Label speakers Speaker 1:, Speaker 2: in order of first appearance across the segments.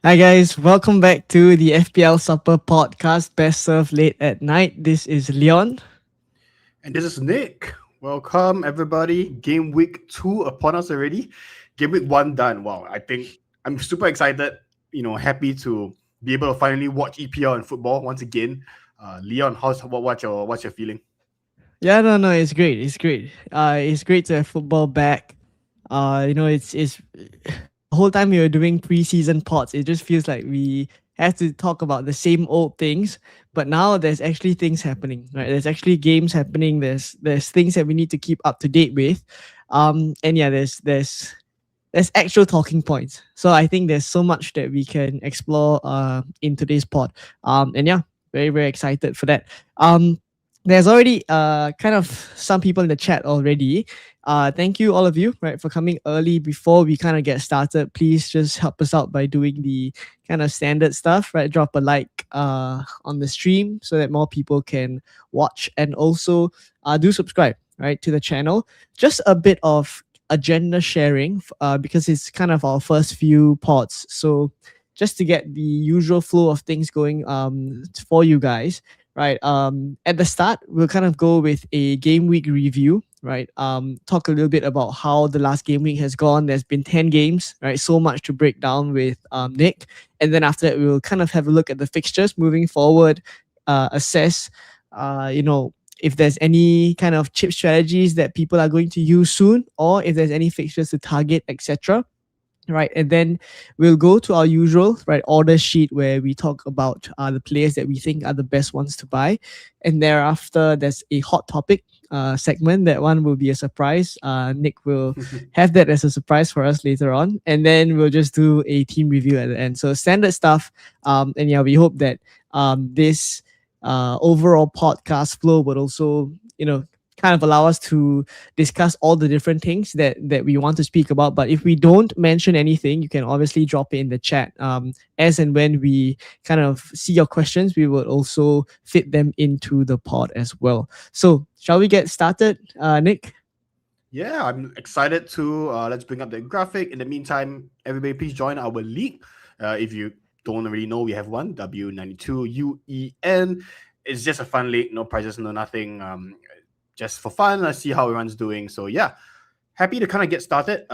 Speaker 1: Hi guys, welcome back to the FPL Supper podcast, best served late at night. This is Leon.
Speaker 2: And this is Nick. Welcome, everybody. Game week 2 upon us already. Game week 1 done. Wow, I think I'm super excited, happy to be able to finally watch EPL and football once again. Leon, what's your feeling?
Speaker 1: Yeah, no, it's great. It's great. It's great to have football back. It's the whole time we were doing preseason pods, it just feels like we have to talk about the same old things. But now there's actually things happening, right? There's actually games happening. There's things that we need to keep up to date with. And yeah, there's actual talking points. So I think there's so much that we can explore in today's pod. And yeah, very, very excited for that. There's already kind of some people in the chat already. Thank you all of you, right, for coming early before we kind of get started. Please just help us out by doing the kind of standard stuff, right? Drop a like on the stream so that more people can watch, and also do subscribe, right, to the channel. Just a bit of agenda sharing because it's kind of our first few pods. So just to get the usual flow of things going for you guys, right? At the start, we'll kind of go with a game week review, right? Talk a little bit about how the last game week has gone. There's been 10 games, right? So much to break down with Nick. And then after that, we'll kind of have a look at the fixtures moving forward, assess, if there's any kind of chip strategies that people are going to use soon, or if there's any fixtures to target, etc. Right, and then we'll go to our usual order sheet where we talk about the players that we think are the best ones to buy, and thereafter there's a hot topic segment. That one will be a surprise. Nick will have that as a surprise for us later on, and then we'll just do a team review at the end. So standard stuff, and yeah, we hope that this overall podcast flow would also kind of allow us to discuss all the different things that we want to speak about. But if we don't mention anything, you can obviously drop it in the chat. As and when we kind of see your questions, we will also fit them into the pod as well. So shall we get started, Nick?
Speaker 2: Yeah, I'm excited to let's bring up the graphic. In the meantime, everybody please join our league. If you don't already know, we have one, W92 UEN. It's just a fun league, no prizes, no nothing. Just for fun. Let's see how everyone's doing. So yeah, happy to kind of get started.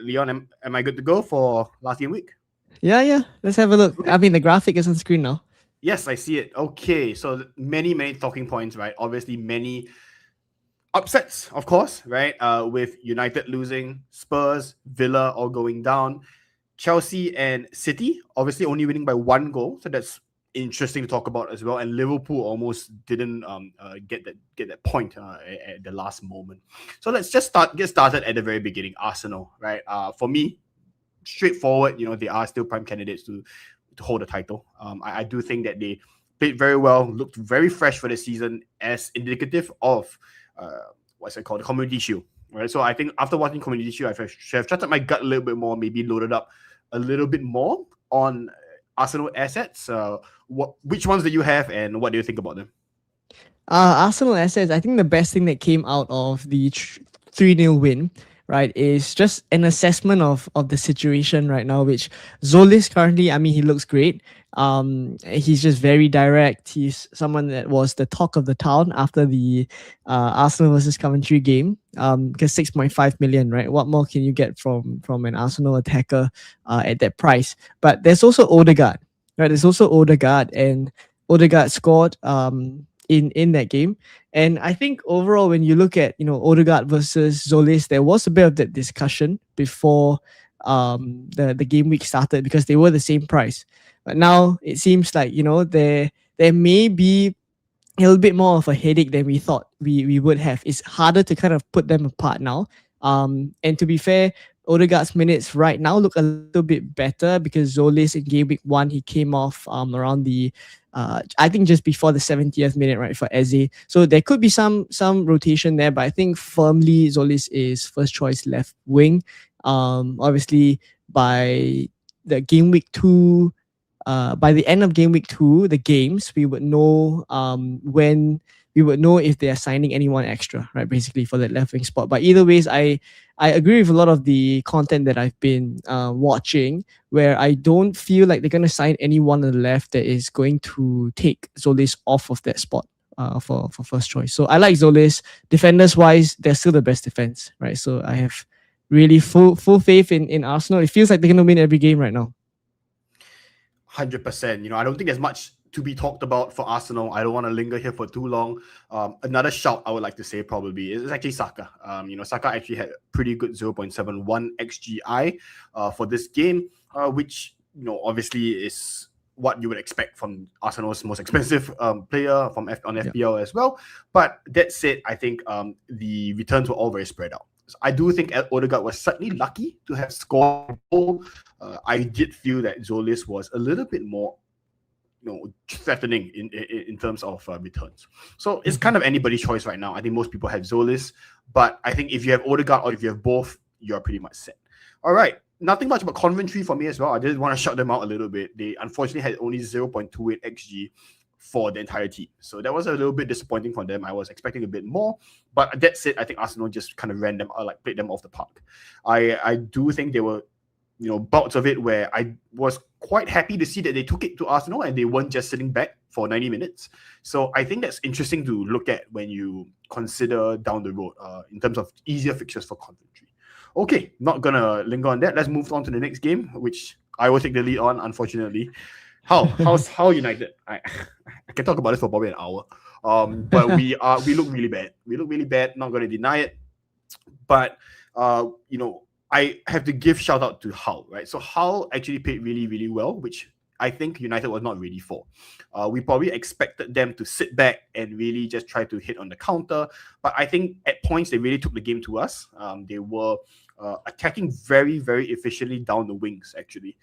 Speaker 2: Leon, am I good to go for last game week?
Speaker 1: Yeah. Let's have a look.
Speaker 2: Okay.
Speaker 1: I mean, the graphic is on screen now.
Speaker 2: Yes, I see it. Okay, so many talking points, right? Obviously, many upsets, of course, right? With United losing, Spurs, Villa all going down, Chelsea and City obviously only winning by 1 goal, so that's interesting to talk about as well. And Liverpool almost didn't get that point at the last moment. So let's just get started at the very beginning. Arsenal, right? For me, straightforward. They are still prime candidates to hold the title. I do think that they played very well, looked very fresh for the season, as indicative of what's it called, the Community Shield. Right, so I think after watching Community Shield, I should have trusted my gut a little bit more, maybe loaded up a little bit more on Arsenal assets. Which ones do you have, and what do you think about them?
Speaker 1: Arsenal assets, I think the best thing that came out of the 3-0 win, right, is just an assessment of the situation right now, which Zolis currently, I mean, he looks great. He's just very direct. He's someone that was the talk of the town after the Arsenal versus Coventry game. Because 6.5 million, right? What more can you get from an Arsenal attacker at that price? But there's also Odegaard, right? There's also Odegaard, and Odegaard scored in that game. And I think overall, when you look at Odegaard versus Zolis, there was a bit of that discussion before the game week started, because they were the same price. But now it seems like there may be a little bit more of a headache than we thought we would have. It's harder to kind of put them apart now. And to be fair, Odegaard's minutes right now look a little bit better, because Zolis in game week 1, he came off around the I think just before the 70th minute, right, for Eze. So there could be some rotation there, but I think firmly Zolis is first choice left wing. Obviously by the game week 2, by the end of game week 2, the games, we would know when we would know if they are signing anyone extra, right? Basically for that left wing spot. But either ways, I agree with a lot of the content that I've been watching, where I don't feel like they're going to sign anyone on the left that is going to take Zolis off of that spot for first choice. So I like Zolis. Defenders wise, they're still the best defense, right? So I have really full faith in Arsenal. It feels like they're going to win every game right now.
Speaker 2: 100%. I don't think there's much to be talked about for Arsenal. I don't want to linger here for too long. Another shout I would like to say probably is actually Saka. Saka actually had pretty good 0.71 XGI for this game, which obviously is what you would expect from Arsenal's most expensive player on FPL as well. But that said, I think the returns were all very spread out. So I do think Odegaard was certainly lucky to have scored a goal. I did feel that Zolis was a little bit more threatening in terms of returns. So it's kind of anybody's choice right now. I think most people have Zolis, but I think if you have Odegaard or if you have both, you're pretty much set. All right. Nothing much about Coventry for me as well. I did want to shout them out a little bit. They unfortunately had only 0.28 XG for the entire team. So that was a little bit disappointing for them. I was expecting a bit more, but that's it. I think Arsenal just kind of ran them, played them off the park. I do think they were bouts of it where I was quite happy to see that they took it to Arsenal and they weren't just sitting back for 90 minutes. So I think that's interesting to look at when you consider down the road in terms of easier fixtures for Coventry. Okay, not gonna linger on that. Let's move on to the next game, which I will take the lead on, unfortunately. How's United? I can talk about this for probably an hour. But we look really bad. We look really bad, not gonna deny it. But I have to give shout out to Hull, right? So Hull actually played really, really well, which I think United was not ready for. We probably expected them to sit back and really just try to hit on the counter. But I think at points they really took the game to us. They were attacking very, very efficiently down the wings, actually,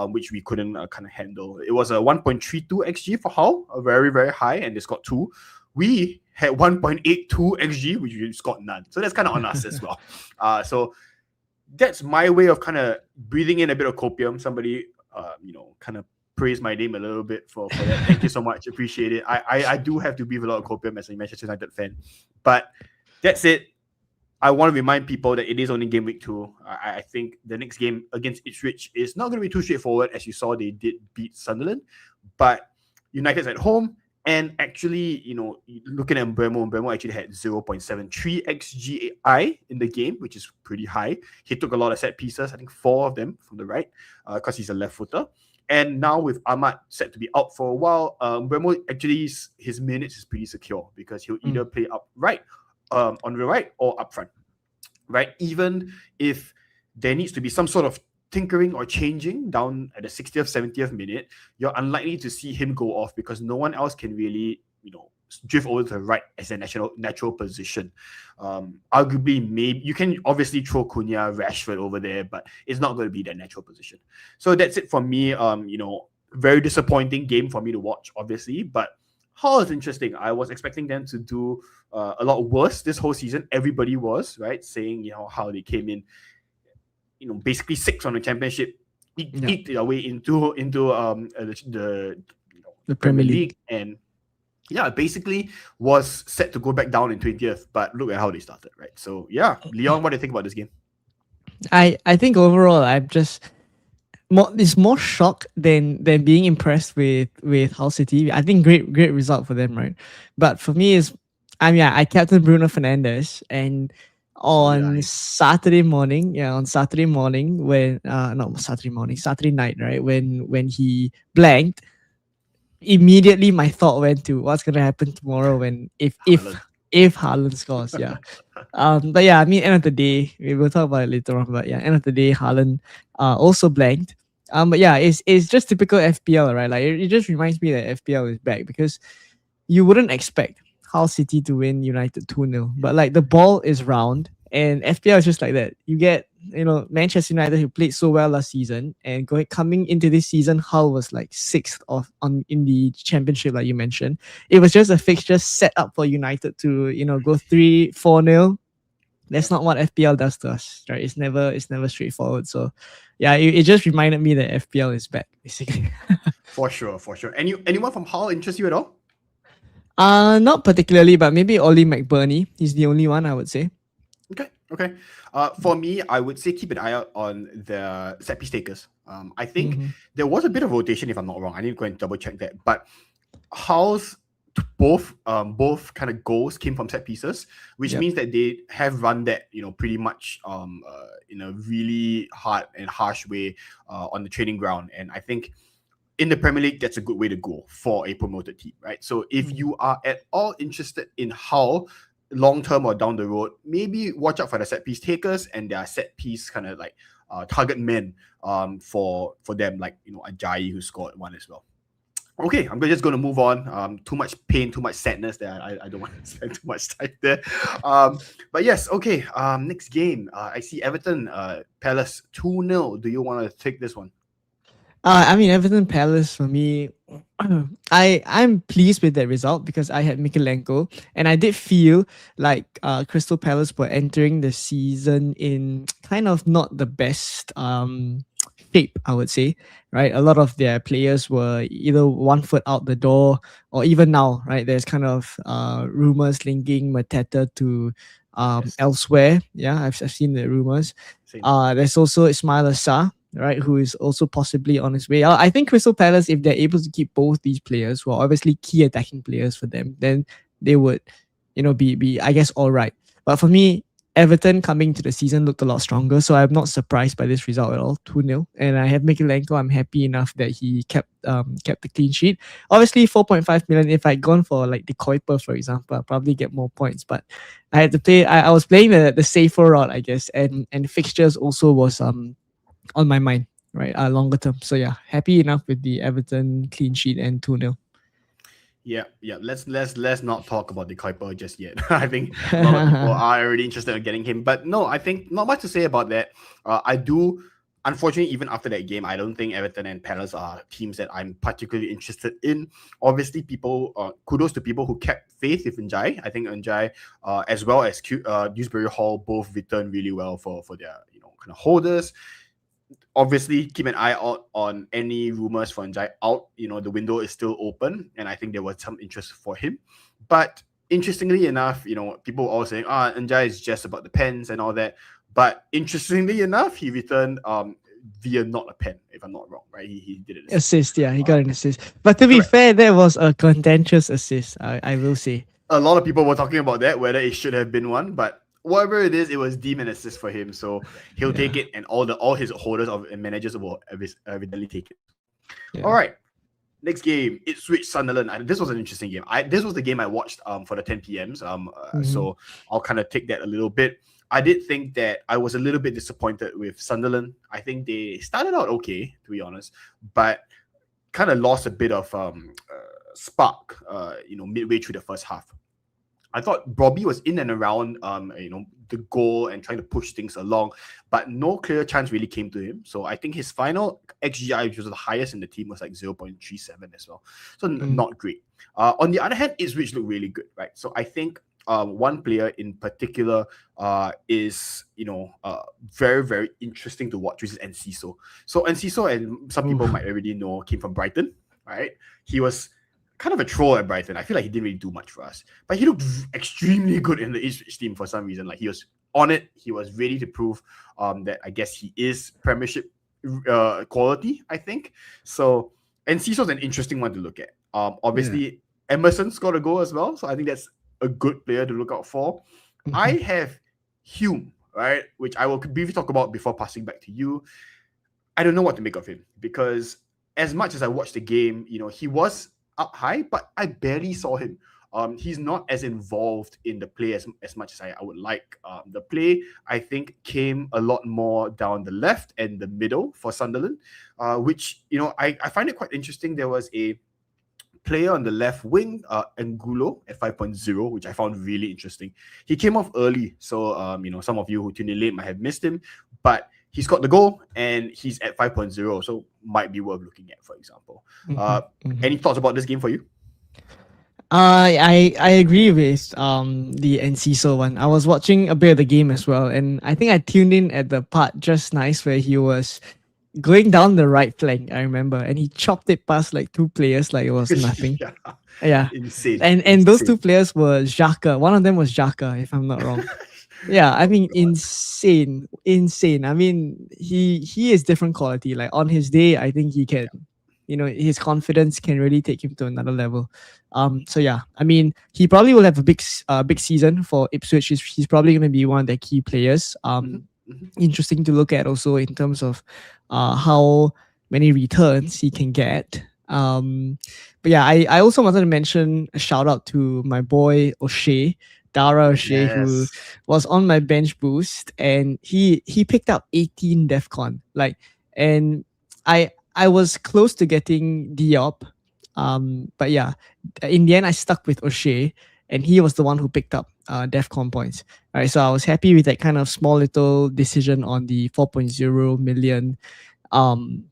Speaker 2: which we couldn't kind of handle. It was a 1.32 XG for Hull, a very, very high, and they scored 2. We had 1.82 XG, which we scored none. So that's kind of on us as well. So that's my way of kind of breathing in a bit of copium. Somebody, kind of praise my name a little bit for that. Thank you so much. Appreciate it. I do have to breathe a lot of copium as a Manchester United fan. But that's it. I want to remind people that it is only game week 2. I think the next game against Ipswich is not going to be too straightforward. As you saw, they did beat Sunderland. But United's at home. And actually, looking at Bremo actually had 0.73 XGI in the game, which is pretty high. He took a lot of set pieces, I think 4 of them from the right, because he's a left footer. And now with Ahmad set to be out for a while, Bremo actually, his minutes is pretty secure because he'll either play up right, on the right, or up front, right? Even if there needs to be some sort of tinkering or changing down at the 60th, 70th minute, you're unlikely to see him go off because no one else can really, drift over to the right as a natural position. Arguably, maybe you can obviously throw Cunha, Rashford over there, but it's not going to be that natural position. So that's it for me. Very disappointing game for me to watch, obviously, but Hull is interesting. I was expecting them to do a lot worse this whole season. Everybody was, right, saying, how they came in, basically 6 on the championship, eked their way into the Premier League, and basically was set to go back down in 20th. But look at how they started, right? So Leon, what do you think about this game?
Speaker 1: I think overall, I'm just it's more shock than being impressed with Hull City. I think great result for them, right? But for me, I captain Bruno Fernandes, and on Saturday morning, Saturday night, right, when he blanked, immediately my thought went to what's gonna happen tomorrow if Haaland scores. But end of the day, we will talk about it later on. But end of the day, Haaland also blanked. But it's just typical FPL, right? Like it just reminds me that FPL is back because you wouldn't expect Hull City to win United 2-0. But like the ball is round and FPL is just like that. You get, Manchester United who played so well last season and coming into this season, Hull was like 6th in the championship, like you mentioned. It was just a fixture set up for United to, go 3-4-0. That's not what FPL does to us, right? It's never straightforward. So it just reminded me that FPL is back, basically.
Speaker 2: For sure. Anyone from Hull interest you at all?
Speaker 1: Not particularly, but maybe Ollie McBurney. He's the only one I would say.
Speaker 2: Okay, okay. For me, I would say keep an eye out on the set piece takers. I think
Speaker 1: Mm-hmm.
Speaker 2: there was a bit of rotation, if I'm not wrong. I need to go and double check that. But Hull's both kind of goals came from set pieces, which
Speaker 1: Yep.
Speaker 2: means that they have run that pretty much in a really hard and harsh way on the training ground. And I think in the Premier League, that's a good way to go for a promoted team, right? So if
Speaker 1: Mm-hmm.
Speaker 2: you are at all interested in how long term or down the road, maybe watch out for the set piece takers and their set piece kind of like target men for them, like Ajayi who scored one as well. Okay, I'm just going to move on. Too much pain, too much sadness there. I don't want to spend too much time there. But yes, okay. Next game. I see Everton Palace 2-0. Do you want to take this one?
Speaker 1: I mean, Everton Palace for me, I'm pleased with that result because I had Mikalenko and I did feel like Crystal Palace were entering the season in kind of not the best shape, I would say. Right, a lot of their players were either one foot out the door, or even now, right, there's kind of rumors linking Mateta to
Speaker 2: Yes,
Speaker 1: elsewhere. Yeah, I've seen the rumors.
Speaker 2: same.
Speaker 1: There's also Ismail Assar, right, who is also possibly on his way out. I think Crystal Palace, if they're able to keep both these players, who are obviously key attacking players for them, then they would, be I guess all right. But for me, Everton coming to the season looked a lot stronger, so I'm not surprised by this result at all. 2-0, and I have Mikalenko. I'm happy enough that he kept the clean sheet. Obviously, 4.5 million. If I'd gone for like the Kuiper, for example, I'd probably get more points. But I had to play. I was playing the safer route, I guess, and fixtures also was on my mind, right? Longer term. So yeah, happy enough with the Everton clean sheet and 2-0.
Speaker 2: Yeah, yeah. Let's not talk about the Kuiper just yet. I think a lot of people are already interested in getting him, but no, I think not much to say about that. I do. Unfortunately, even after that game, I don't think Everton and Palace are teams that I'm particularly interested in. Obviously, kudos to people who kept faith with Njai. I think Njai, as well as Dewsbury Hall, both returned really well for their kind of holders. Obviously keep an eye out on any rumors for Njai out. The window is still open, and I think there was some interest for him. But interestingly enough, people all saying, Njai is just about the pens and all that. But interestingly enough, he returned via not a pen, if I'm not wrong, right? He did it.
Speaker 1: Assist, yeah, he got an assist. But to be
Speaker 2: Correct.
Speaker 1: fair, that was a contentious assist, I will say.
Speaker 2: A lot of people were talking about that, whether it should have been one, but whatever it is, it was deemed an assist for him. So he'll take
Speaker 1: Yeah,
Speaker 2: it, and all his holders and managers will evidently take it. All
Speaker 1: yeah.
Speaker 2: right. Next game, Ipswich Sunderland. This was an interesting game. This was the game I watched for the 10 p.m.s.
Speaker 1: Mm-hmm.
Speaker 2: So I'll kind of take that a little bit. I did think that I was a little bit disappointed with Sunderland. I think they started out okay, to be honest, but kind of lost a bit of spark, midway through the first half. I thought Bobby was in and around, the goal and trying to push things along, but no clear chance really came to him. So I think his final XGI, which was the highest in the team, was like 0.37 as well. So
Speaker 1: Mm.
Speaker 2: not great. On the other hand, Ipswich looked really good, right? So I think one player in particular is, very, very interesting to watch, which is Enciso. So Enciso, and some people
Speaker 1: Oof.
Speaker 2: might already know, came from Brighton, right? He was kind of a troll at Brighton. I feel like he didn't really do much for us, but he looked extremely good in the Ipswich team for some reason. Like he was on it. He was ready to prove that I guess he is Premiership quality. I think so. And Ciso's an interesting one to look at.
Speaker 1: Yeah.
Speaker 2: Obviously Emerson's got a goal as well, so I think that's a good player to look out for. I
Speaker 1: Mhm.
Speaker 2: have Hume, right, which I will briefly talk about before passing back to you. I don't know what to make of him because as much as I watched the game, he was up high, but I barely saw him. He's not as involved in the play as much as I would like. The play, I think, came a lot more down the left and the middle for Sunderland, which, I find it quite interesting. There was a player on the left wing, Angulo at 5.0, which I found really interesting. He came off early, so some of you who tuned in late might have missed him, but he scored the goal and he's at 5.0, so might be worth looking at, for example.
Speaker 1: Mhm. Mhm.
Speaker 2: Any thoughts about this game for you?
Speaker 1: I agree with the Enciso one. I was watching a bit of the game as well, and I think I tuned in at the part just nice where he was going down the right flank, I remember, and he chopped it past like two players like it was nothing.
Speaker 2: Yeah,
Speaker 1: Yeah.
Speaker 2: insane,
Speaker 1: And those two
Speaker 2: insane.
Speaker 1: players were Xhaka. One of them was Xhaka, if I'm not wrong. Yeah, I
Speaker 2: Oh
Speaker 1: mean,
Speaker 2: God.
Speaker 1: insane, insane. I mean, he is different quality. Like on his day, I think he can, his confidence can really take him to another level. So yeah, I mean, he probably will have a big season for Ipswich. He's probably going to be one of their key players.
Speaker 2: Hmm. Hmm.
Speaker 1: Interesting to look at also in terms of how many returns he can get. But yeah, I also wanted to mention a shout out to my boy O'Shea, Dara O'Shea, who
Speaker 2: Yes.
Speaker 1: was on my bench boost, and he picked up 18 DefCon. And I was close to getting Diop, but yeah, in the end I stuck with O'Shea, and he was the one who picked up DefCon points. All right, so I was happy with that kind of small little decision on the 4.0 million um,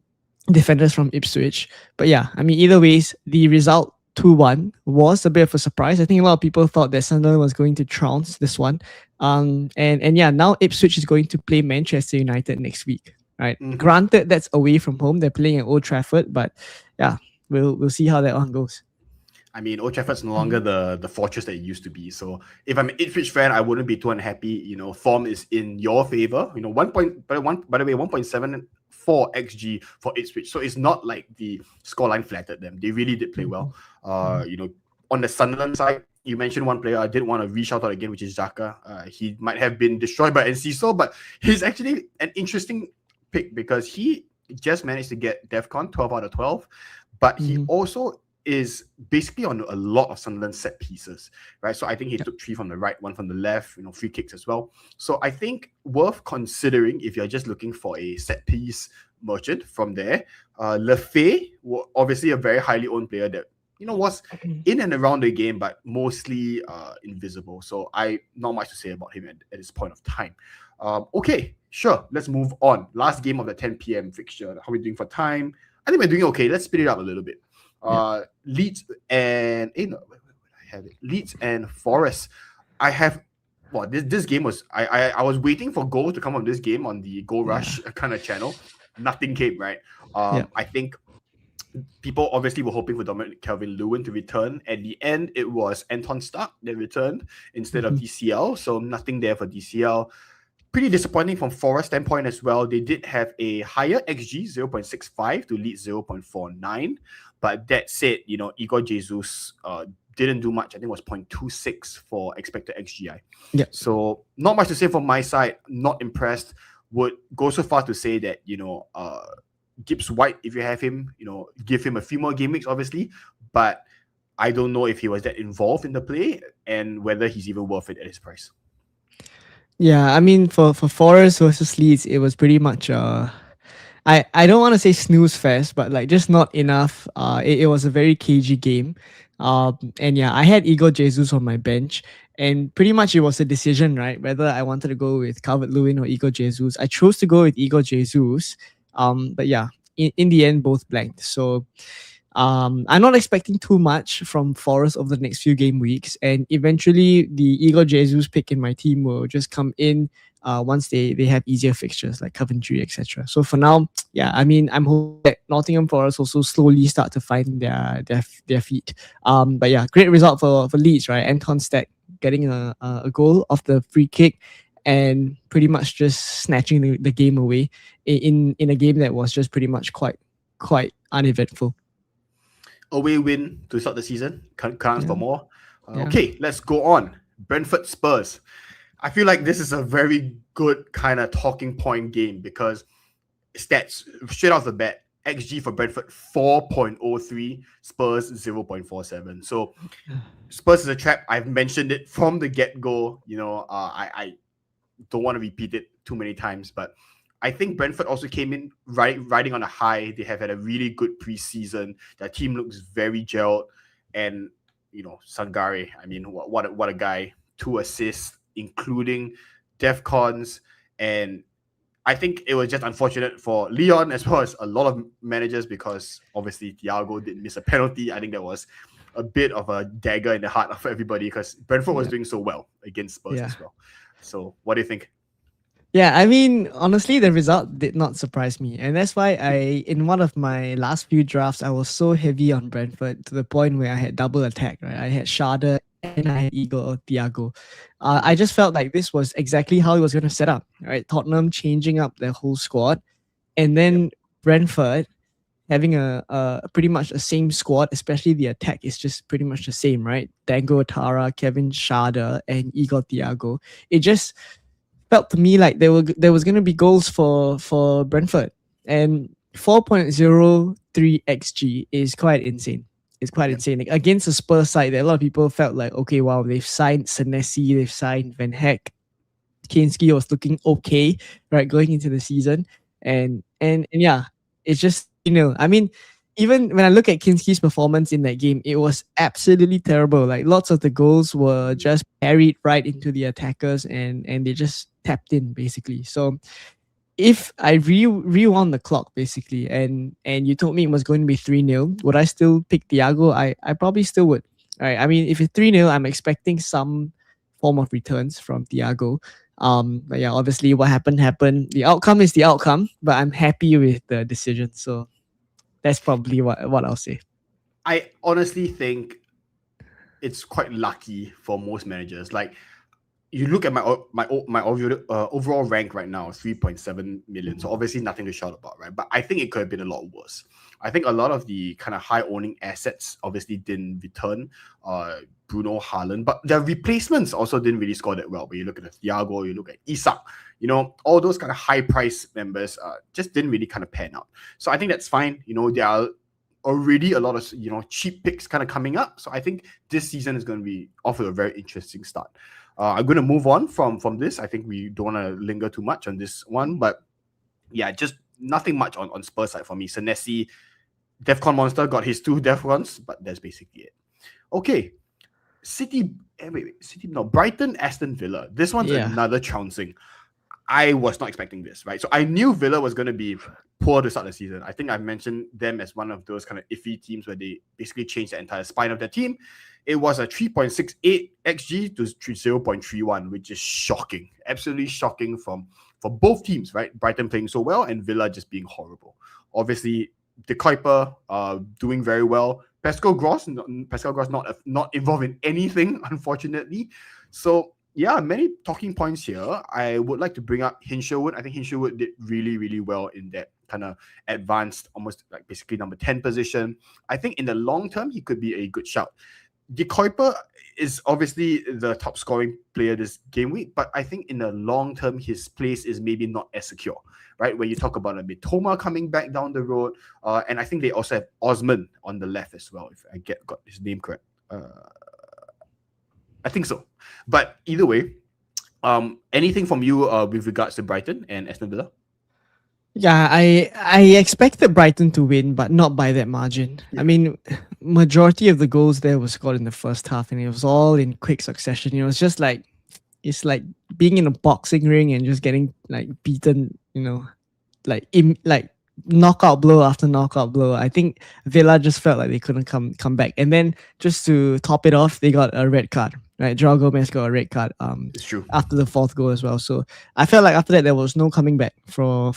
Speaker 1: defenders from Ipswich. But yeah, I mean, either ways, the result 2-1 was a bit of a surprise. I think a lot of people thought that Sunderland was going to trounce this one. And yeah, now Ipswich is going to play Manchester United next week. Right.
Speaker 2: Hmm.
Speaker 1: Granted, that's away from home. They're playing at Old Trafford, but yeah, we'll see how that one goes.
Speaker 2: I mean, Old Trafford's no longer
Speaker 1: Mhm.
Speaker 2: the fortress that it used to be. So if I'm an Ipswich fan, I wouldn't be too unhappy. Form is in your favor. 1 point, by the way, 1.74 xG for Ipswich. So it's not like the scoreline flattered them. They really did play well.
Speaker 1: Mhm. Mhm.
Speaker 2: On the Sunderland side, you mentioned one player I did want to re-shout out again, which is Xhaka. He might have been destroyed by NCSO, but he's actually an interesting pick because he just managed to get DEFCON 12 out of 12, but he
Speaker 1: Mhm.
Speaker 2: also is basically on a lot of Sunderland set pieces, right? So I think he
Speaker 1: Yep.
Speaker 2: took 3 from the right, 1 from the left, free kicks as well. So I think worth considering if you're just looking for a set piece merchant from there. Lefay, obviously a very highly owned player that was in and around the game, but mostly invisible. So I not much to say about him at this point of time. Okay, sure. Let's move on. Last game of the 10 p.m. fixture. How are we doing for time? I think we're doing okay. Let's speed it up a little bit.
Speaker 1: Yep.
Speaker 2: Leeds and I have it. Leeds and Forest. I have well, this game was I was waiting for goals to come on this game on the Goal
Speaker 1: Yeah.
Speaker 2: Rush kind of channel. Nothing came, right.
Speaker 1: Yep.
Speaker 2: I think people obviously were hoping for Dominic Calvin-Lewin to return. At the end, it was Anton Stark that returned instead of
Speaker 1: Mhm.
Speaker 2: DCL. So nothing there for DCL. Pretty disappointing from Forest standpoint as well. They did have a higher XG, 0.65 to Leeds 0.49. But that said, Igor Jesus didn't do much. I think it was 0.26 for expected XGI.
Speaker 1: Yep.
Speaker 2: So not much to say from my side. Not impressed. Would go so far to say that, Gibbs White, if you have him, give him a few more game weeks, obviously. But I don't know if he was that involved in the play and whether he's even worth it at his price.
Speaker 1: Yeah, I mean, for Forest versus Leeds, it was pretty much I don't want to say snooze fest, but like just not enough. It was a very cagey game. And yeah, I had Igor Jesus on my bench, and pretty much it was a decision, right? Whether I wanted to go with Calvert Lewin or Igor Jesus. I chose to go with Igor Jesus. But yeah, in the end, both blanked. So I'm not expecting too much from Forest over the next few game weeks, and eventually the Igor Jesus pick in my team will just come in once they have easier fixtures like Coventry, etc. So for now, yeah, I mean, I'm hoping that Nottingham Forest also slowly start to find their feet. But yeah, great result for Leeds, right? Anton Stack getting a goal off the free kick and pretty much just snatching the game away in a game that was just pretty much quite uneventful.
Speaker 2: Away win to start the season. Can't ask
Speaker 1: Yeah,
Speaker 2: for more.
Speaker 1: yeah.
Speaker 2: Okay, let's go on. Brentford Spurs. I feel like this is a very good kind of talking point game because stats straight off the bat. XG for Brentford 4.03, Spurs 0.47. So Spurs is a trap. I've mentioned it from the get go. I don't want to repeat it too many times, but I think Brentford also came in riding on a high. They have had a really good preseason. Their team looks very gelled, and Sangare. I mean, what a guy! 2 assists, including DefCons, and I think it was just unfortunate for Leon as well as a lot of managers because obviously Thiago did miss a penalty. I think that was a bit of a dagger in the heart of everybody because Brentford was
Speaker 1: Yeah,
Speaker 2: doing so well against Spurs
Speaker 1: yeah.
Speaker 2: as well. So, what do you think?
Speaker 1: Yeah, I mean, honestly, the result did not surprise me. And that's why in one of my last few drafts, I was so heavy on Brentford to the point where I had double attack, right? I had Shada and I had Eagle or Thiago. I
Speaker 2: Mhm.
Speaker 1: just felt like this was exactly how it was going to set up, right? Tottenham changing up their whole squad. And
Speaker 2: Yep.
Speaker 1: then Brentford having a pretty much the same squad, especially the attack is just pretty much the same, right? Dango Tara, Kevin Shada, and Igor Thiago. It just felt to me like there was going to be goals for Brentford, and 4.03 xg is quite insane. It's quite
Speaker 2: Yep.
Speaker 1: insane. Like, against the Spurs side, a lot of people felt like, okay, wow, they've signed Senesi, they've signed Van Heck, Kinski was looking okay, right, going into the season, and yeah, it's just 3-0. I mean, even when I look at Kinski's performance in that game, it was absolutely terrible. Like lots of the goals were just parried right into the attackers, and they just tapped in basically. So if I rewound the clock basically, and you told me it was going to be 3-0, would I still pick Thiago? I probably still would. All right. I mean, if it's 3-0, I'm expecting some form of returns from Thiago. But yeah, obviously what happened. The outcome is the outcome, but I'm happy with the decision. So that's probably what I'll say.
Speaker 2: I honestly think it's quite lucky for most managers. Like you look at my overall rank right now, 3.7 million. So obviously nothing to shout about, right? But I think it could have been a lot worse. I think a lot of the kind of high owning assets obviously didn't return. Bruno Haaland, but their replacements also didn't really score that well. When you look at the Thiago, you look at Isak, all those kind of high price members just didn't really kind of pan out. So I think that's fine. There are already a lot of cheap picks kind of coming up. So I think this season is going to be off to a very interesting start. I'm going to move on from this. I think we don't want to linger too much on this one, but yeah, just nothing much on Spurs side for me. Senesi, Defcon Monster got his 2 Defcons, but that's basically it. Okay, City, no, Brighton, Aston Villa. This one's
Speaker 1: Yeah.
Speaker 2: another trouncing. I was not expecting this, right? So I knew Villa was going to be poor to start the season. I think I mentioned them as one of those kind of iffy teams where they basically changed the entire spine of their team. It was a 3.68 xg to 0.31, which is shocking, absolutely shocking for both teams, right? Brighton playing so well and Villa just being horrible. Obviously, De Kuiper doing very well. Pascal Gross not involved in anything, unfortunately. So yeah, many talking points here. I would like to bring up Hinshelwood. I think Hinshelwood did really, really well in that kind of advanced, almost like basically number 10 position. I think in the long term, he could be a good shout. De Kuiper is obviously the top scoring player this game week, but I think in the long term, his place is maybe not as secure, right? When you talk about a Mitoma coming back down the road, and I think they also have Osman on the left as well, if I got his name correct. I think so. But either way, anything from you with regards to Brighton and Aston Villa?
Speaker 1: Yeah, I expected Brighton to win, but not by that margin. I
Speaker 2: Yeah.
Speaker 1: mean, majority of the goals there was scored in the first half, and it was all in quick succession. It's just like it's like being in a boxing ring and just getting like beaten. Like knockout blow after knockout blow. I think Villa just felt like they couldn't come back, and then just to top it off, they got a red card. Right, Joao Gomez got a red card.
Speaker 2: It's true.
Speaker 1: After the fourth goal as well. So I felt like after that there was no coming back for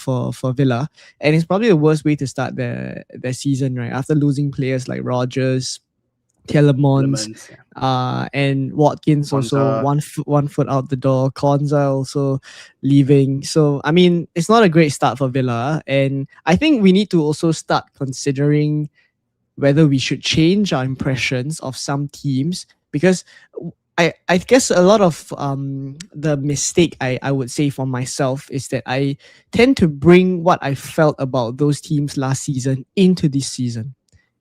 Speaker 1: Villa, and it's probably the worst way to start their season. Right, after losing players like Rogers, Telemons,
Speaker 2: Lemons, yeah.
Speaker 1: and Watkins also
Speaker 2: Monza.
Speaker 1: one foot out the door. Konza also leaving. So I mean, it's not a great start for Villa, and I think we need to also start considering whether we should change our impressions of some teams because I guess a lot of the mistake I would say for myself is that I tend to bring what I felt about those teams last season into this season,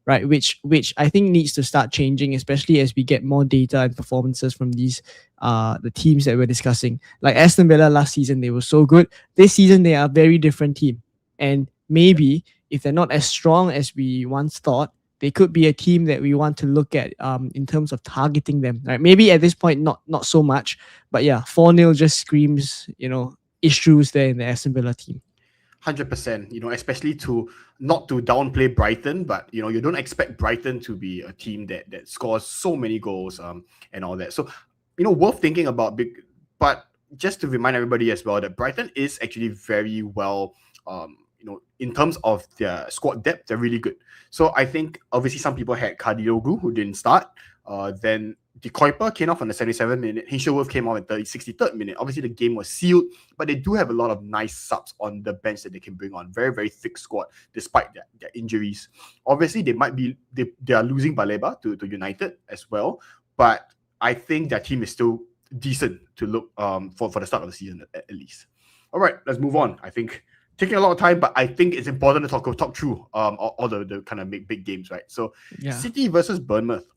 Speaker 1: right? Which I think needs to start changing, especially as we get more data and performances from these the teams that we're discussing. Like Aston Villa last season, they were so good. This season, they are a very different team, and maybe if they're not as strong as we once thought, they could be a team that we want to look at in terms of targeting them. Right? Maybe at this point, not so much, but yeah, 4-0 just screams issues there in the Aston Villa team.
Speaker 2: 100%, especially to not to downplay Brighton, but you don't expect Brighton to be a team that scores so many goals and all that. So, worth thinking about big, but just to remind everybody as well that Brighton is actually very well, in terms of their squad depth, they're really good. So I think obviously some people had Kardiogu who didn't start. Then De Kuyper came off on the 77th minute. Hinshelworth came off at the 63rd minute. Obviously the game was sealed, but they do have a lot of nice subs on the bench that they can bring on. Very, very thick squad despite their injuries. Obviously they are losing Baleba to United as well, but I think their team is still decent to look for the start of the season at least. All right, let's move on. I think taking a lot of time, but I think it's important to talk through all the kind of big games, right? So
Speaker 1: Yeah.
Speaker 2: City versus Bournemouth.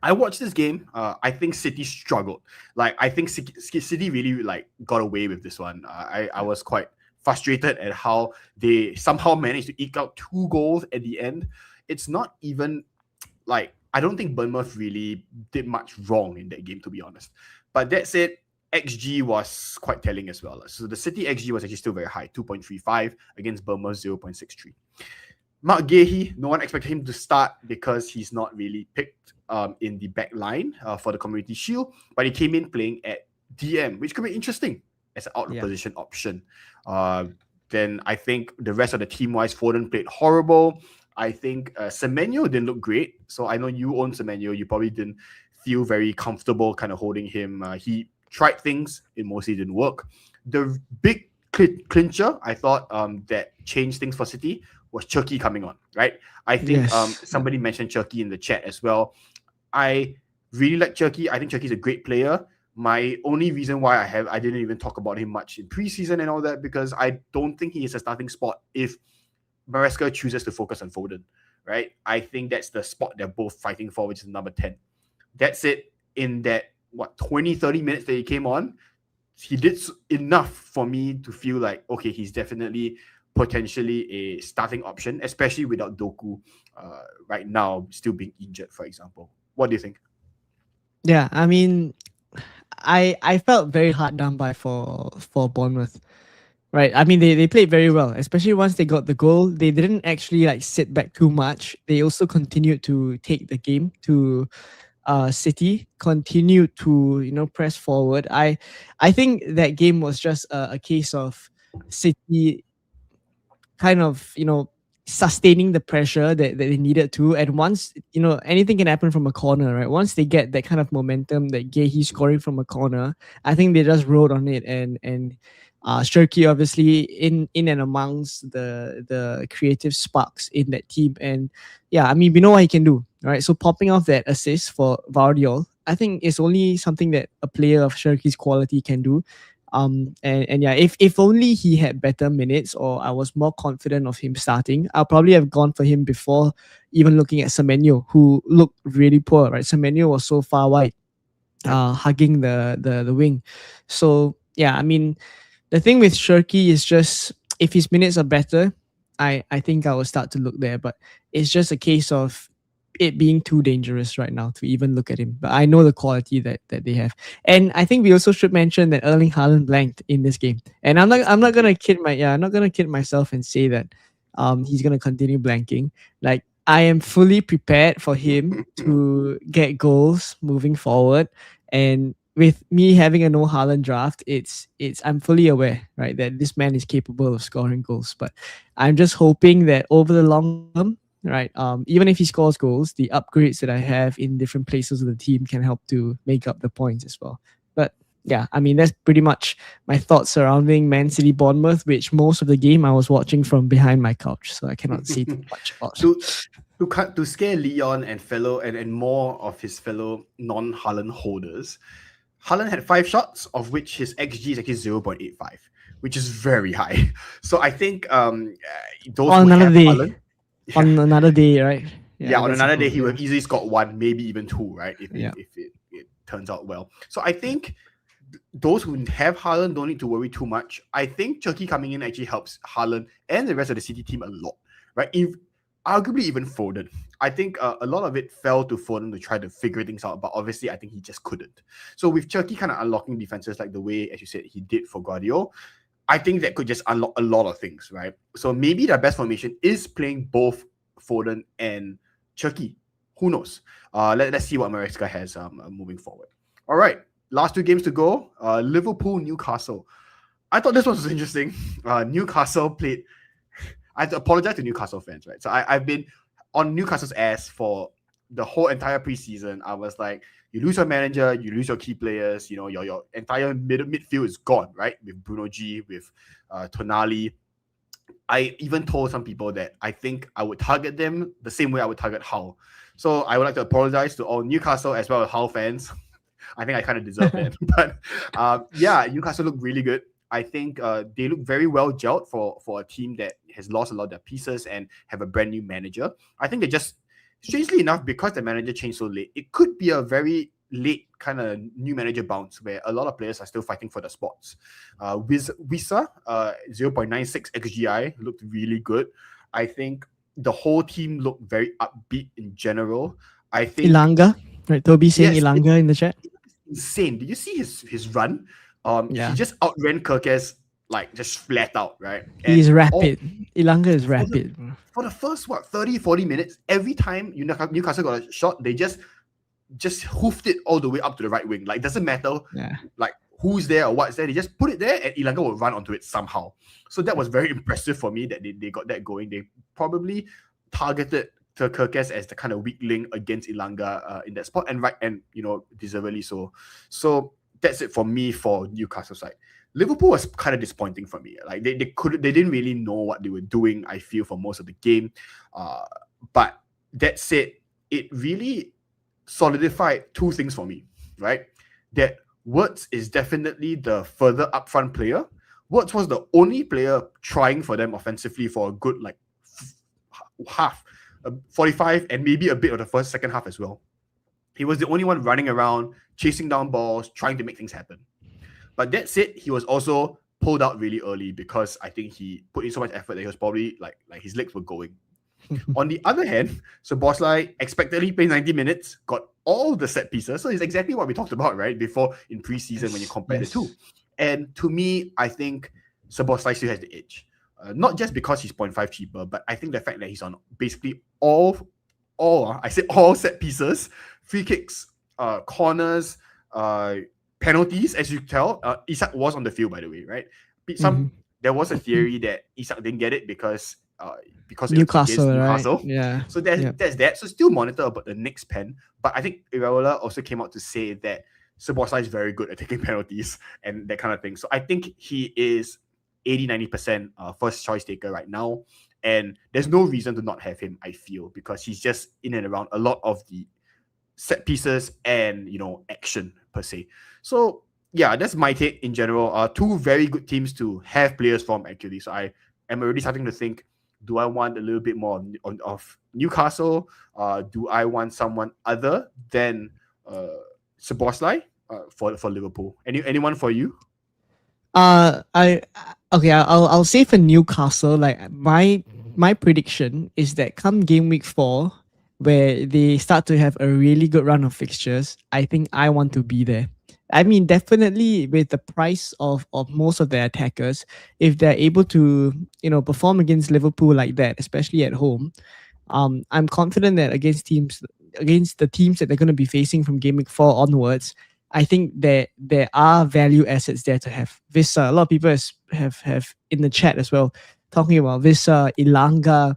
Speaker 2: I watched this game. I think City struggled. Like I think City really like got away with this one. I was quite frustrated at how they somehow managed to eke out 2 goals at the end. It's not even like I don't think Bournemouth really did much wrong in that game, to be honest. But that said, XG was quite telling as well. So the City XG was actually still very high, 2.35 against Bournemouth 0.63. Mark Gahey, no one expected him to start because he's not really picked in the back line for the Community Shield, but he came in playing at DM, which could be interesting as an out of position option. Then I think the rest of the team-wise, Foden played horrible. I think Semenyo didn't look great. So I know you own Semenyo. You probably didn't feel very comfortable kind of holding him. He tried things. It mostly didn't work. The big clincher, I thought, that changed things for City was Cherki coming on, right? I think somebody mentioned Cherki in the chat as well. I really like Cherki. I think Cherki is a great player. My only reason why I didn't even talk about him much in preseason and all that, because I don't think he is a starting spot if Maresca chooses to focus on Foden, right? I think that's the spot they're both fighting for, which is number 10. That's it. In that, 20, 30 minutes that he came on, he did enough for me to feel like, okay, he's definitely potentially a starting option, especially without Doku right now still being injured, for example. What do you think?
Speaker 1: Yeah, I mean, I felt very hard done by for Bournemouth. Right. I mean, they played very well, especially once they got the goal. They didn't actually like sit back too much. They also continued to take the game to City, continued to, press forward. I think that game was just a case of City kind of, sustaining the pressure that they needed to. And once, anything can happen from a corner, right? Once they get that kind of momentum, that Gahey scoring from a corner, I think they just rode on it. And Shirky obviously in and amongst the creative sparks in that team. And yeah, I mean, we know what he can do, right? So popping off that assist for Vardiol, I think is only something that a player of Shirky's quality can do. And yeah, if only he had better minutes, or I was more confident of him starting, I'll probably have gone for him before even looking at Semenyo, who looked really poor, right? Semenyo was so far wide, hugging the wing. So yeah, I mean, the thing with Shirky is just if his minutes are better, I think I will start to look there. But it's just a case of it being too dangerous right now to even look at him. But I know the quality that they have. And I think we also should mention that Erling Haaland blanked in this game. And I'm not gonna I'm not gonna kid myself and say that he's gonna continue blanking. Like I am fully prepared for him to get goals moving forward. And with me having a no Haaland draft, it's I'm fully aware, right, that this man is capable of scoring goals. But I'm just hoping that over the long term, right, even if he scores goals, the upgrades that I have in different places of the team can help to make up the points as well. But yeah, I mean, that's pretty much my thoughts surrounding Man City Bournemouth, which most of the game I was watching from behind my couch, so I cannot say too much about.
Speaker 2: To scare Leon and more of his fellow non-Haaland holders, Haaland had 5 shots, of which his XG is actually 0.85, which is very high. So I think those
Speaker 1: on
Speaker 2: who
Speaker 1: another
Speaker 2: have
Speaker 1: day,
Speaker 2: Haaland,
Speaker 1: on another day, right?
Speaker 2: on
Speaker 1: that's
Speaker 2: another day, he
Speaker 1: yeah.
Speaker 2: would easily score 1, maybe even 2, right? If
Speaker 1: Yeah.
Speaker 2: it turns out well. So I think those who have Haaland don't need to worry too much. I think Turkey coming in actually helps Haaland and the rest of the City team a lot, right? Arguably even Foden. I think a lot of it fell to Foden to try to figure things out, but obviously I think he just couldn't. So with Turkey kind of unlocking defenses like the way, as you said, he did for Guardiola, I think that could just unlock a lot of things, right? So maybe their best formation is playing both Foden and Turkey. Who knows? Let's see what Maresca has moving forward. All right, last 2 games to go. Liverpool, Newcastle. I thought this one was interesting. Newcastle played. I have to apologize to Newcastle fans, right? So I've been on Newcastle's ass for the whole entire preseason. I was like, you lose your manager, you lose your key players, you know, your entire midfield is gone, right? With Bruno G, with Tonali. I even told some people that I think I would target them the same way I would target Hull. So I would like to apologize to all Newcastle as well as Hull fans. I think I kind of deserve it. But yeah, Newcastle look really good. I think they look very well gelled for a team that has lost a lot of their pieces and have a brand new manager. I think they just, strangely enough, because the manager changed so late, it could be a very late kind of new manager bounce where a lot of players are still fighting for the spots. Wisa, 0.96 XGI, looked really good. I think the whole team looked very upbeat in general. I think
Speaker 1: Ilanga, right? Toby saying
Speaker 2: Yes,
Speaker 1: Ilanga in the chat.
Speaker 2: insane. Did you see his run?
Speaker 1: Yeah.
Speaker 2: He just outran Kirkes like just flat out, right?
Speaker 1: He's
Speaker 2: And
Speaker 1: rapid. Ilanga is rapid.
Speaker 2: for the first 30, 40 minutes, every time Newcastle got a shot, they just hoofed it all the way up to the right wing. Like, doesn't matter
Speaker 1: Yeah.
Speaker 2: like who's there or what's there, they just put it there and Ilanga will run onto it somehow. So that was very impressive for me that they got that going. They probably targeted to Kirkes as the kind of weak link against Ilanga in that spot, and you know, deservedly so. So that's it for me for Newcastle side. Liverpool was kind of disappointing for me. Like they didn't really know what they were doing, I feel, for most of the game. But that said, it really solidified 2 things for me, right? That Wirtz is definitely the further upfront player. Wirtz was the only player trying for them offensively for a good like half, 45, and maybe a bit of the second half as well. He was the only one running around, chasing down balls, trying to make things happen. But that said, he was also pulled out really early because I think he put in so much effort that he was probably like his legs were going. On the other hand, Szoboszlai expectedly played 90 minutes, got all the set pieces. So it's exactly what we talked about, right? Before in preseason when you compare the two. And to me, I think Szoboszlai still has the edge. Not just because he's 0.5 cheaper, but I think the fact that he's on basically all set pieces, free kicks, corners, penalties, as you tell. Isak was on the field, by the way, right? There was a theory that Isak didn't get it because
Speaker 1: Newcastle,
Speaker 2: right?
Speaker 1: Newcastle. Yeah.
Speaker 2: So there's that. So still monitor about the next pen. But I think Iraola also came out to say that Szoboszlai is very good at taking penalties and that kind of thing. So I think he is 80-90% first choice taker right now. And there's no reason to not have him, I feel, because he's just in and around a lot of the set pieces and, you know, action per se. So yeah, that's my take in general. 2 very good teams to have players from, actually. So I am already starting to think, do I want a little bit more of Newcastle? Do I want someone other than Szoboszlai for Liverpool? Anyone for you?
Speaker 1: I'll say for Newcastle, like my prediction is that come game week 4, where they start to have a really good run of fixtures, I think I want to be there. I mean, definitely with the price of most of their attackers, if they're able to, you know, perform against Liverpool like that, especially at home, I'm confident that against the teams that they're going to be facing from game week 4 onwards, I think there are value assets there to have. Vissa, a lot of people have in the chat as well talking about Vissa, Ilanga.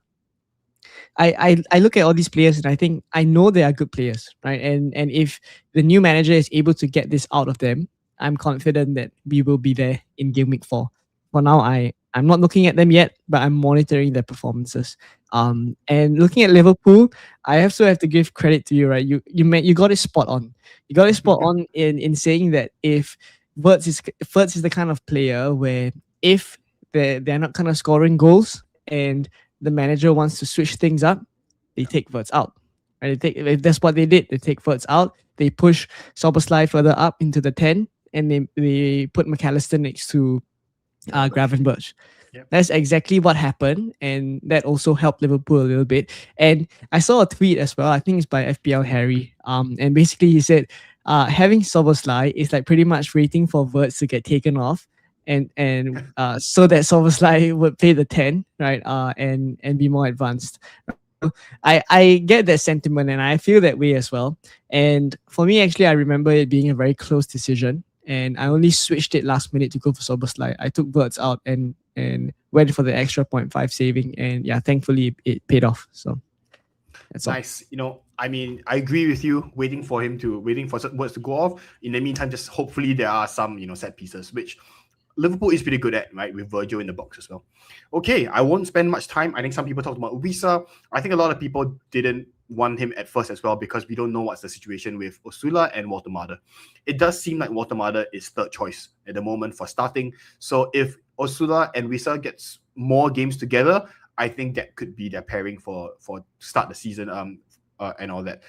Speaker 1: I look at all these players and I think I know they are good players, right? And if the new manager is able to get this out of them, I'm confident that we will be there in game week 4. For now, I'm not looking at them yet, but I'm monitoring their performances. And looking at Liverpool, I also have to give credit to you, right? You got it spot on. You got it spot on in saying that if Wirtz is the kind of player where if they're not kind of scoring goals and the manager wants to switch things up, they take Wirtz out. Right? If that's what they did, they take Wirtz out. They push Szoboszlai further up into the 10, and they put McAllister next to Gravenberch. Yep. That's exactly what happened, and that also helped Liverpool a little bit. And I saw a tweet as well, I think it's by FPL Harry, and basically he said having Szoboszlai is like pretty much waiting for Wirtz to get taken off, and so that Szoboszlai would play the 10, right, and be more advanced. I get that sentiment and I feel that way as well. And for me, actually, I remember it being a very close decision. And I only switched it last minute to go for Soberslide. I took Birds out and went for the extra point 5 saving. And yeah, thankfully it paid off. So that's all.
Speaker 2: Nice. I mean, I agree with you. Waiting for certain words to go off. In the meantime, just hopefully there are some set pieces, which Liverpool is pretty good at, right? With Virgil in the box as well. Okay, I won't spend much time. I think some people talked about Wisa. I think a lot of people didn't want him at first as well because we don't know what's the situation with Osula and Watermada. It does seem like Watermada is third choice at the moment for starting. So if Osula and Wisa gets more games together, I think that could be their pairing for start the season and all that.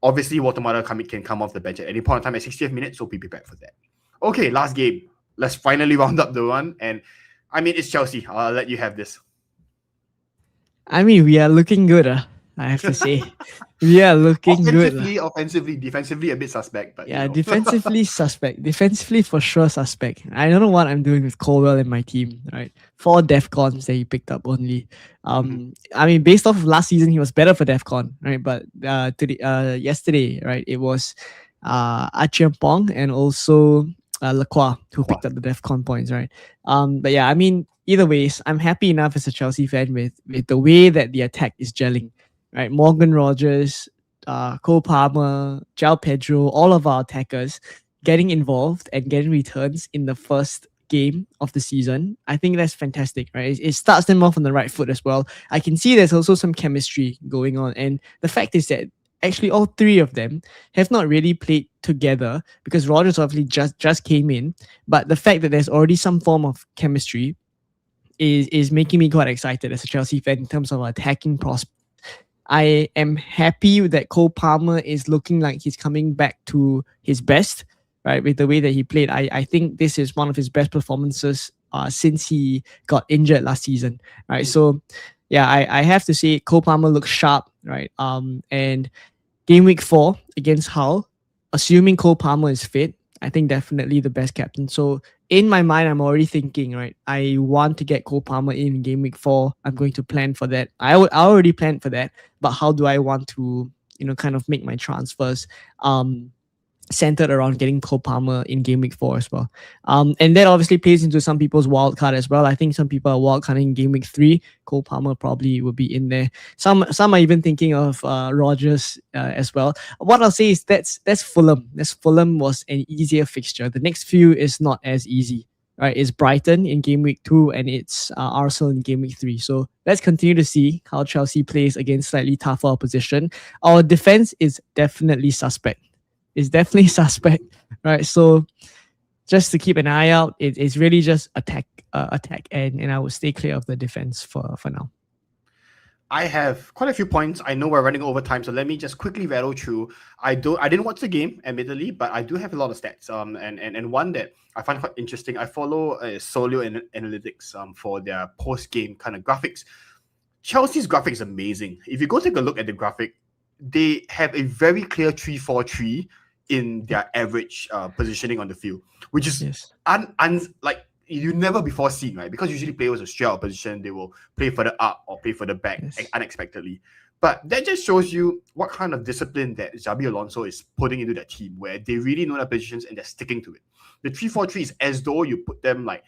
Speaker 2: Obviously, Watermada can come off the bench at any point in time at 60th minute, so be prepared for that. Okay, last game. Let's finally round up the run. And I mean, it's Chelsea. I'll let you have this.
Speaker 1: I mean, we are looking good, I have to say. We are looking good.
Speaker 2: Offensively, defensively a bit suspect. But
Speaker 1: yeah, defensively suspect. Defensively for sure suspect. I don't know what I'm doing with Colwell and my team, right? 4 DEFCONs that he picked up only. I mean, based off of last season, he was better for DEFCON, right? But yesterday, right, it was Achiampong and also Lacroix who picked up the DEFCON points, right? But yeah, I mean, either ways, I'm happy enough as a Chelsea fan with the way that the attack is gelling, right? Morgan Rogers, Cole Palmer, João Pedro, all of our attackers getting involved and getting returns in the first game of the season. I think that's fantastic, right? It starts them off on the right foot as well. I can see there's also some chemistry going on. And the fact is that actually all 3 of them have not really played together because Rogers obviously just came in. But the fact that there's already some form of chemistry is making me quite excited as a Chelsea fan in terms of attacking prospects. I am happy that Cole Palmer is looking like he's coming back to his best, right? With the way that he played. I think this is one of his best performances since he got injured last season, right? So, yeah, I have to say Cole Palmer looks sharp, right? And game week 4 against Hull, assuming Cole Palmer is fit, I think definitely the best captain. So in my mind, I'm already thinking, right, I want to get Cole Palmer in game week 4. I'm going to plan for that. I already planned for that, but how do I want to, kind of make my transfers centered around getting Cole Palmer in game week 4 as well. And that obviously plays into some people's wild card as well. I think some people are wild carding in game week 3. Cole Palmer probably will be in there. Some are even thinking of Rogers as well. What I'll say is that's Fulham. Fulham was an easier fixture. The next few is not as easy. Right, it's Brighton in game week 2 and it's Arsenal in game week 3. So let's continue to see how Chelsea plays against slightly tougher opposition. Our defense is definitely suspect. Right? So just to keep an eye out, it's really just attack, and I will stay clear of the defense for now.
Speaker 2: I have quite a few points. I know we're running over time, so let me just quickly rattle through. I didn't watch the game, admittedly, but I do have a lot of stats. And one that I find quite interesting. I follow Solio Analytics for their post-game kind of graphics. Chelsea's graphic is amazing. If you go take a look at the graphic, they have a very clear 3-4-3 in their average positioning on the field, which is like you never before seen, right? Because usually players will stray out of position, they will play further up or play further back unexpectedly. But that just shows you what kind of discipline that Xabi Alonso is putting into their team, where they really know their positions and they're sticking to it. The 3-4-3 is as though you put them like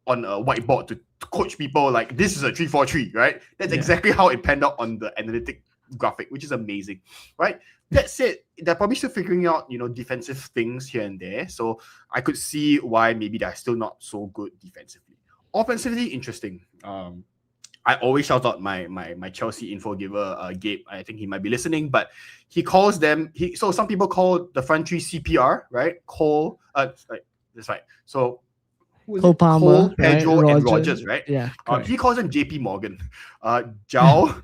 Speaker 2: on a whiteboard to coach people like this is a 3-4-3, right? That's exactly how it panned out on the analytic graphic, which is amazing, right? That said, they're probably still figuring out, defensive things here and there. So I could see why maybe they're still not so good defensively. Offensively, interesting. I always shout out my Chelsea info giver, Gabe. I think he might be listening, but he calls them. So some people call the front three CPR, right? That's right. So
Speaker 1: Cole Palmer,
Speaker 2: Pedro, and Rogers, right?
Speaker 1: Yeah.
Speaker 2: He calls them JP Morgan, João,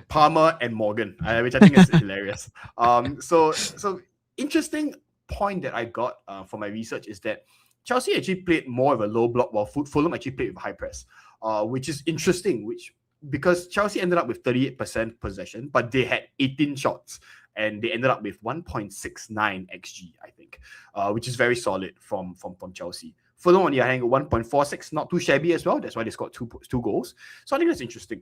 Speaker 2: Palmer, and Morgan, which I think is hilarious. So interesting point that I got for my research is that Chelsea actually played more of a low block while Fulham actually played with high press, which is interesting. Because Chelsea ended up with 38% possession, but they had 18 shots and they ended up with 1.69 xG, I think, which is very solid from Chelsea. Fulham on the other hand, 1.46, not too shabby as well. That's why they scored two goals. So I think that's interesting.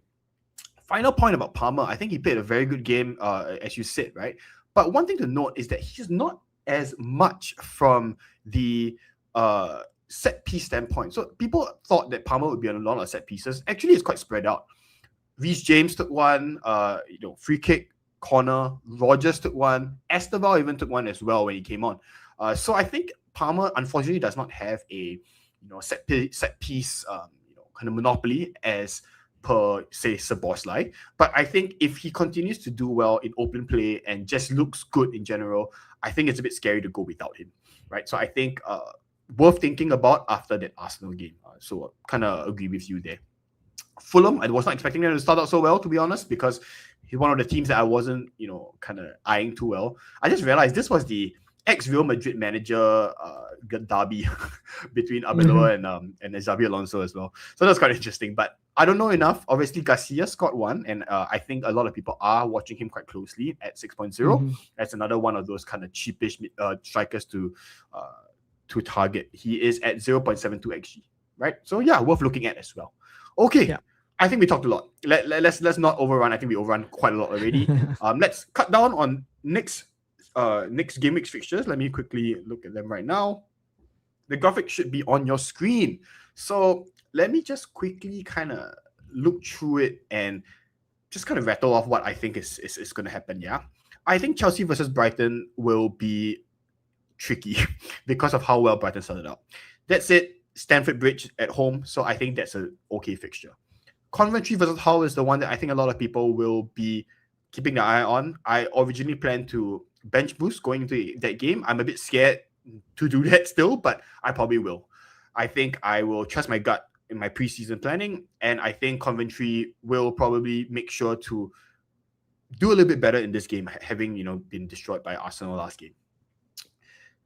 Speaker 2: final point about Palmer, I think he played a very good game, as you said, right? But one thing to note is that he's not as much from the set piece standpoint. So people thought that Palmer would be on a lot of set pieces. Actually, it's quite spread out. Reece James took one, free kick, corner. Rogers took one. Esteval even took one as well when he came on. So I think Palmer unfortunately does not have a set piece kind of monopoly as per say Szoboszlai. But I think if he continues to do well in open play and just looks good in general, I think it's a bit scary to go without him, right? So I think worth thinking about after that Arsenal game. So kind of agree with you there. Fulham, I was not expecting them to start out so well, to be honest, because he's one of the teams that I wasn't, kind of eyeing too well. I just realized this was the ex-Real Madrid manager derby between Arbeloa and Xabi Alonso as well. So that's quite interesting. But I don't know enough. Obviously, Garcia scored one, and I think a lot of people are watching him quite closely at 6.0. That's another one of those kind of cheapish strikers to target. He is at 0.72 xg, right? So yeah, worth looking at as well. Okay. Yeah. I think we talked a lot. Let's not overrun. I think we overrun quite a lot already. Let's cut down on next game week fixtures. Let me quickly look at them right now. The graphic should be on your screen. So let me just quickly kind of look through it and just kind of rattle off what I think is going to happen. Yeah, I think Chelsea versus Brighton will be tricky because of how well Brighton started out. That's it. Stamford Bridge at home. So I think that's an okay fixture. Coventry versus Hull is the one that I think a lot of people will be keeping their eye on. I originally planned to bench boost going into that game. I'm a bit scared to do that still, but I probably will. I think I will trust my gut in my preseason planning, and I think Coventry will probably make sure to do a little bit better in this game, having been destroyed by Arsenal last game,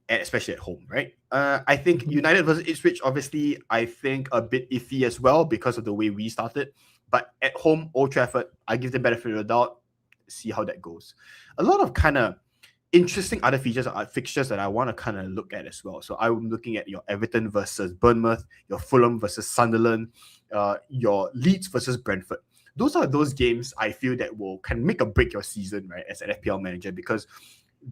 Speaker 2: and especially at home, right? I think United versus Ipswich, obviously, I think a bit iffy as well because of the way we started. But at home, Old Trafford, I give them benefit of the doubt. See how that goes. A lot of kind of interesting other fixtures that I want to kind of look at as well. So I'm looking at your Everton versus Bournemouth, your Fulham versus Sunderland, your Leeds versus Brentford. Those are those games I feel that can make or break your season, right, as an FPL manager, because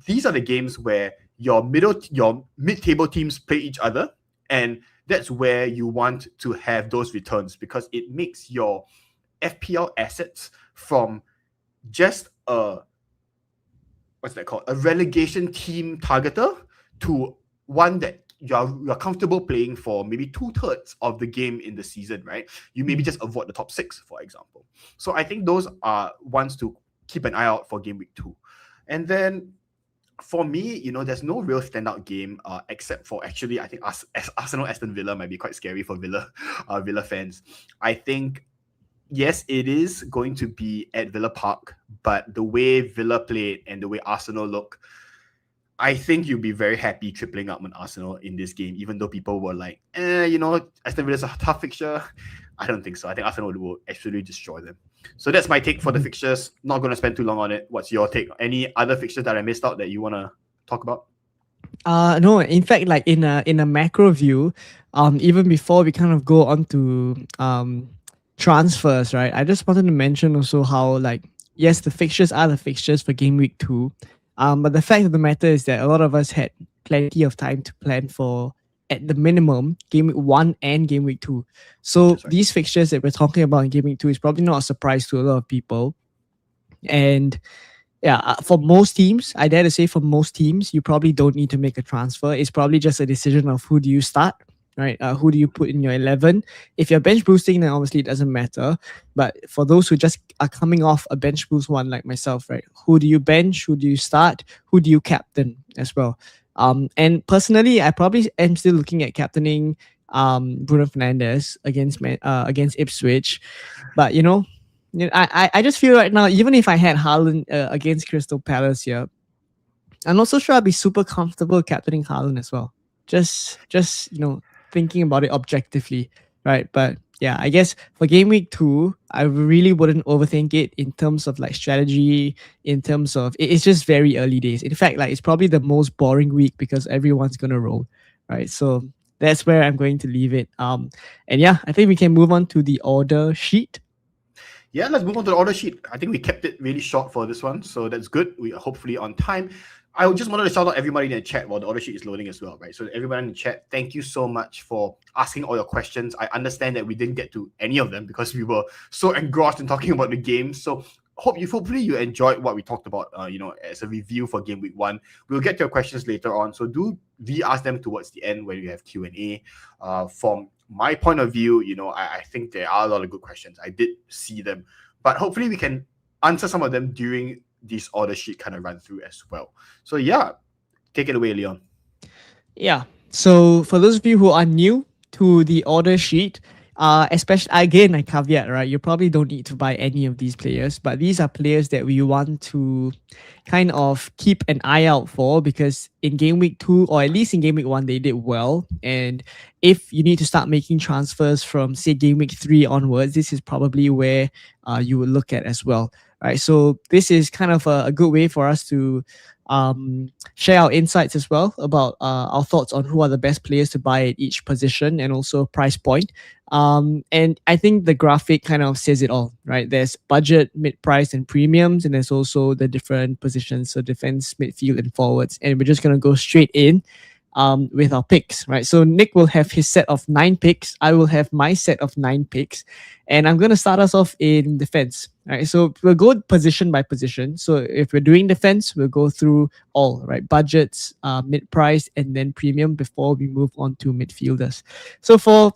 Speaker 2: these are the games where your mid-table teams play each other, and that's where you want to have those returns, because it makes your FPL assets from just a relegation team targeter to one that you're comfortable playing for maybe 2/3 of the game in the season, right? You maybe just avoid the top 6, for example. So I think those are ones to keep an eye out for game week 2. And then for me, there's no real standout game except for actually, I think Arsenal Aston Villa might be quite scary for Villa fans. I think, yes, it is going to be at Villa Park, but the way Villa played and the way Arsenal look, I think you'll be very happy tripling up on Arsenal in this game, even though people were like, Aston Villa's a tough fixture. I don't think so. I think Arsenal will actually destroy them. So that's my take for the fixtures. Not going to spend too long on it. What's your take? Any other fixtures that I missed out that you want to talk about?
Speaker 1: No, in fact, like in a macro view, even before we kind of go on to transfers, right? I just wanted to mention also how, like, yes, the fixtures are the fixtures for game week 2. But the fact of the matter is that a lot of us had plenty of time to plan for, at the minimum, game week 1 and game week 2. So these fixtures that we're talking about in game week 2 is probably not a surprise to a lot of people. And yeah, for most teams, I dare to say for most teams, you probably don't need to make a transfer. It's probably just a decision of who do you start, right? Who do you put in your 11? If you're bench boosting, then obviously it doesn't matter. But for those who just are coming off a bench boost one like myself, right? Who do you bench? Who do you start? Who do you captain as well? And personally, I probably am still looking at captaining Bruno Fernandes against Ipswich. But I just feel right now, even if I had Haaland against Crystal Palace here, I'm not so sure I'd be super comfortable captaining Haaland as well. Just thinking about it objectively, right? But yeah, I guess for game week 2, I really wouldn't overthink it in terms of like strategy, in terms of it's just very early days. In fact, like it's probably the most boring week because everyone's gonna roll, right? So that's where I'm going to leave it. And yeah, I think we can move on to the order sheet.
Speaker 2: Yeah, let's move on to the order sheet. I think we kept it really short for this one, so that's good. We are hopefully on time. I just wanted to shout out everybody in the chat while the order sheet is loading as well, right? So everybody in the chat, thank you so much for asking all your questions. I understand that we didn't get to any of them because we were so engrossed in talking about the game. So hopefully you enjoyed what we talked about, as a review for game week 1. We'll get to your questions later on, so do re-ask them towards the end when we have Q&A. From my point of view, I think there are a lot of good questions. I did see them, but hopefully we can answer some of them during this order sheet kind of run through as well. So yeah, take it away, Leon.
Speaker 1: Yeah. So for those of you who are new to the order sheet, especially again, I caveat, right? You probably don't need to buy any of these players, but these are players that we want to kind of keep an eye out for, because in game week 2, or at least in game week 1, they did well. And if you need to start making transfers from, say, game week 3 onwards, this is probably where you would look at as well, right? So this is kind of a good way for us to share our insights as well about our thoughts on who are the best players to buy at each position, and also price point. And I think the graphic kind of says it all, right? There's budget, mid-price, and premiums, and there's also the different positions, so defense, midfield, and forwards. And we're just going to go straight in with our picks, right? So Nick will have his set of 9 picks. I will have my set of 9 picks. And I'm going to start us off in defense, right? So we'll go position by position. So if we're doing defense, we'll go through all, right? Budgets, mid-price, and then premium before we move on to midfielders. So for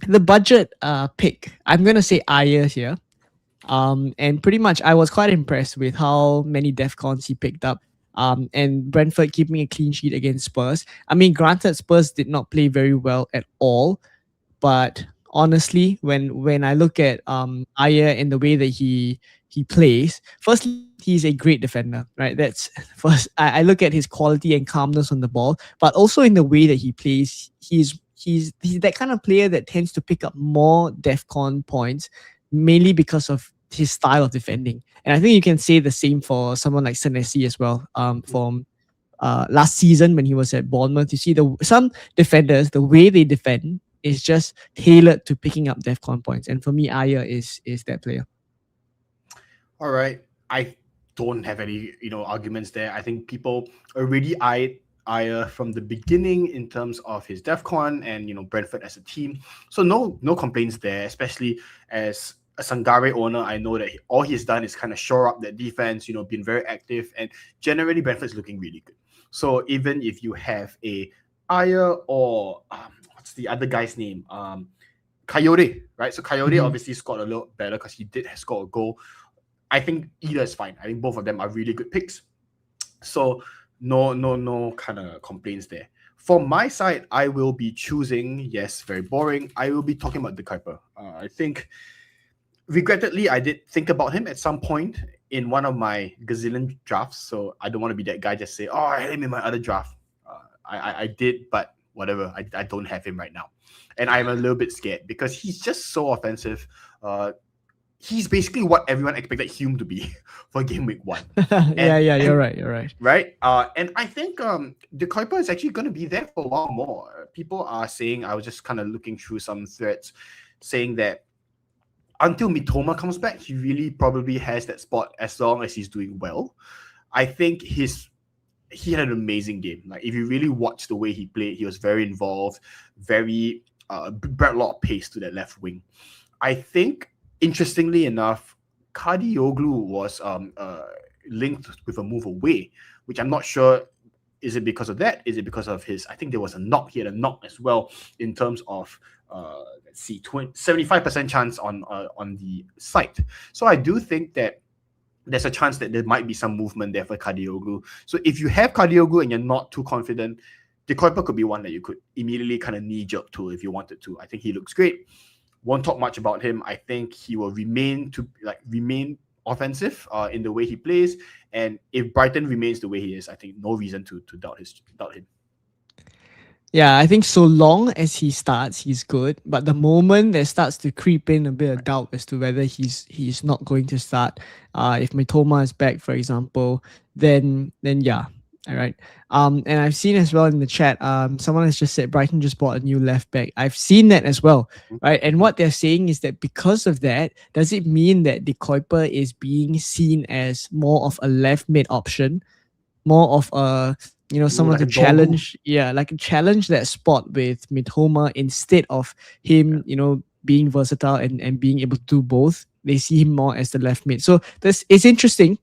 Speaker 1: the budget pick, I'm going to say Ayer here. And pretty much I was quite impressed with how many DEFCONs he picked up. And Brentford keeping a clean sheet against Spurs. I mean, granted, Spurs did not play very well at all, but honestly, when I look at Ayer and the way that he plays, firstly, he's a great defender, right? That's first. I look at his quality and calmness on the ball, but also in the way that he plays, he's that kind of player that tends to pick up more DEFCON points, mainly because of his style of defending. And I think you can say the same for someone like Senesi as well. From last season when he was at Bournemouth, you see some defenders, the way they defend is just tailored to picking up DEFCON points. And for me, Ayer is that player.
Speaker 2: All right. I don't have any, arguments there. I think people already eyed Ayer from the beginning in terms of his DEFCON and, Brentford as a team. So no complaints there, especially as a Sangare owner. I know that all he's done is kind of shore up that defense, been very active, and generally Brentford's looking really good. So even if you have a Ayer or what's the other guy's name? Coyote, right? So Coyote obviously scored a little better because he did score a goal. I think either is fine. I think both of them are really good picks. So no kind of complaints there. For my side, I will be choosing, yes, very boring, I will be talking about the Kuiper. I think, regrettably, I did think about him at some point in one of my gazillion drafts. So I don't want to be that guy just say, oh, I had him in my other draft. I did, but whatever. I don't have him right now. And I'm a little bit scared because he's just so offensive. He's basically what everyone expected Hume to be for game week 1.
Speaker 1: You're right.
Speaker 2: Right? And I think the Kuiper is actually going to be there for a while more. People are saying, I was just kind of looking through some threads saying that until Mitoma comes back, he really probably has that spot as long as he's doing well. I think he had an amazing game. Like, if you really watch the way he played, he was very involved, very brought a lot of pace to that left wing. I think, interestingly enough, Kadioglu was linked with a move away, which I'm not sure. Is it because of that? Is it because of his? I think there was a knock. He had a knock as well in terms of 75% chance on the site. So I do think that there's a chance that there might be some movement there for Kadioglu. So if you have Kadioglu and you're not too confident, the Kuiper could be one that you could immediately kind of knee-jerk to if you wanted to. I think he looks great. Won't talk much about him. I think he will remain offensive in the way he plays. And if Brighton remains the way he is, I think no reason to doubt him.
Speaker 1: Yeah, I think so long as he starts, he's good. But the moment there starts to creep in a bit of doubt as to whether he's not going to start, if Mitoma is back, for example, then yeah, All right. And I've seen as well in the chat, someone has just said Brighton just bought a new left back. I've seen that as well, right? And what they're saying is that because of that, does it mean that the Kuiper is being seen as more of a left mid option, more of a,
Speaker 2: Ooh,
Speaker 1: someone
Speaker 2: like
Speaker 1: to
Speaker 2: a doggo.
Speaker 1: challenge, yeah, like challenge that spot with Mitoma instead of him, being versatile and being able to do both. They see him more as the left mid. So this is interesting,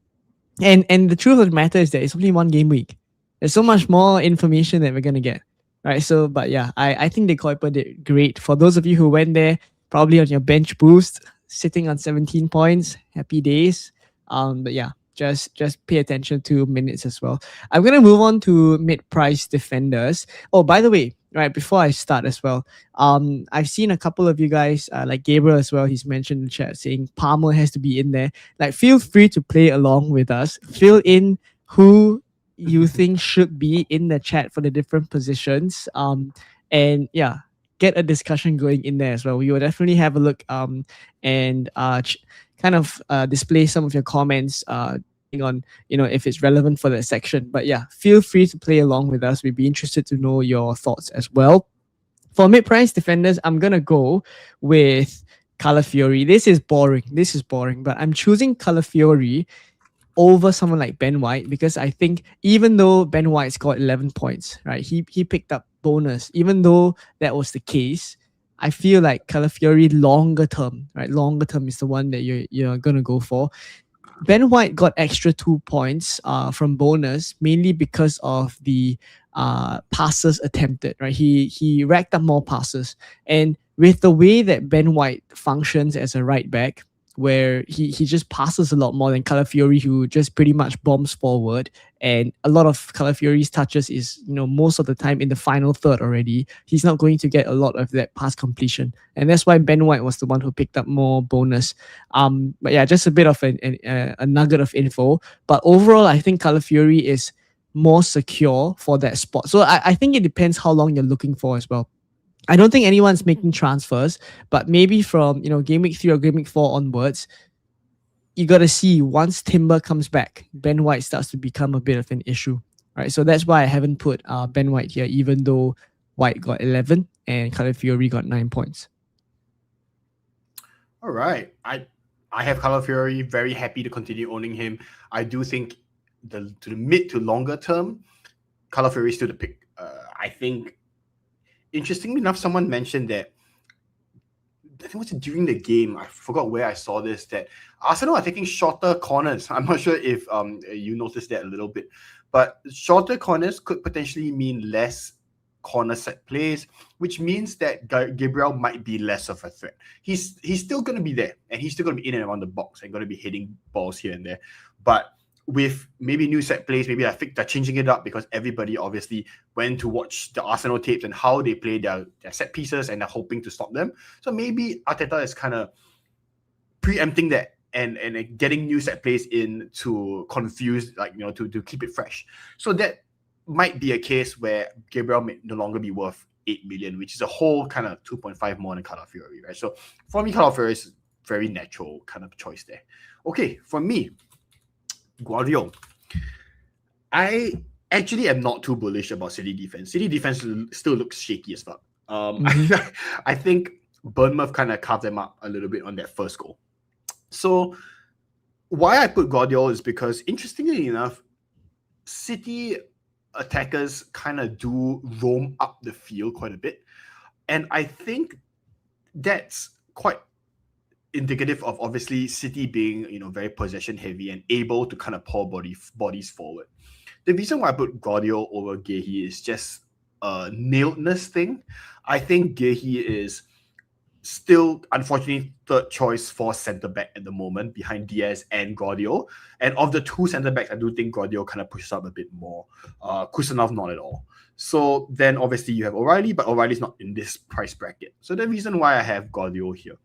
Speaker 1: and the truth of the matter is that it's only one game week. There's so much more information that we're gonna get, right? So, but yeah, I think the Kuiper did great. For those of you who went there, probably on your bench boost, sitting on 17 points, happy days. But yeah, just pay attention to minutes as well. I'm gonna move on to mid-price defenders. Oh, by the way, right before I start as well, I've seen a couple of you guys, like Gabriel as well. He's mentioned in the chat saying Palmer has to be in there. Like, feel free to play along with us. Fill in who you think should be in the chat for the different positions. And yeah, get a discussion going in there as well. We will definitely have a look and kind of display some of your comments depending on if it's relevant for that section. But yeah, feel free to play along with us. We'd be interested to know your thoughts as well. For mid-price defenders, I'm gonna go with Calafiori. This is boring. This is boring, but I'm choosing Calafiori over someone like Ben White because I think even though Ben White scored 11 points, right, he picked up bonus. Even though that was the case, I feel like Calafiori longer term, right, longer term is the one that you're gonna go for. Ben White got extra 2 points from bonus mainly because of the passes attempted. Right, he racked up more passes, and with the way that Ben White functions as a right back, where he just passes a lot more than Calafiori, who just pretty much bombs forward. And a lot of Calafiori's touches is, most of the time in the final third already. He's not going to get a lot of that pass completion. And that's why Ben White was the one who picked up more bonus. But yeah, just a bit of a nugget of info. But overall, I think Calafiori is more secure for that spot. So I think it depends how long you're looking for as well. I don't think anyone's making transfers, but maybe from game week 3 or game week 4 onwards, you got to see once Timber comes back, Ben White starts to become a bit of an issue, right? So that's why I haven't put Ben White here, even though White got 11 and Calafiori got 9 points.
Speaker 2: All right. I have Calafiori, very happy to continue owning him. I do think to the mid to longer term, Calafiori is still the pick. I think, interestingly enough, someone mentioned that, I think it was during the game, I forgot where I saw this, that Arsenal are taking shorter corners. I'm not sure if you noticed that a little bit, but shorter corners could potentially mean less corner set plays, which means that Gabriel might be less of a threat. He's still going to be there, and he's still going to be in and around the box and going to be hitting balls here and there. But with maybe new set plays, maybe I think they're changing it up because everybody obviously went to watch the Arsenal tapes and how they play their set pieces, and they're hoping to stop them. So maybe Arteta is kind of preempting that and getting new set plays in to confuse, to keep it fresh. So that might be a case where Gabriel may no longer be worth 8 million, which is a whole kind of 2.5 more than Calafiori, right? So for me, Calafiori is very natural kind of choice there. Okay, for me, Guardiola. I actually am not too bullish about City defense. City defense still looks shaky as fuck. I think Bournemouth kind of carved them up a little bit on that first goal. So why I put Guardiola is because, interestingly enough, City attackers kind of do roam up the field quite a bit. And I think that's quite indicative of obviously City being, very possession heavy and able to kind of pour bodies forward. The reason why I put Guardiola over Gehi is just a nailedness thing. I think Gehi is still, unfortunately, third choice for centre back at the moment behind Diaz and Guardiola. And of the two centre backs, I do think Guardiola kind of pushes up a bit more. Kusanov, not at all. So then obviously you have O'Reilly, but O'Reilly's not in this price bracket. So the reason why I have Guardiola here.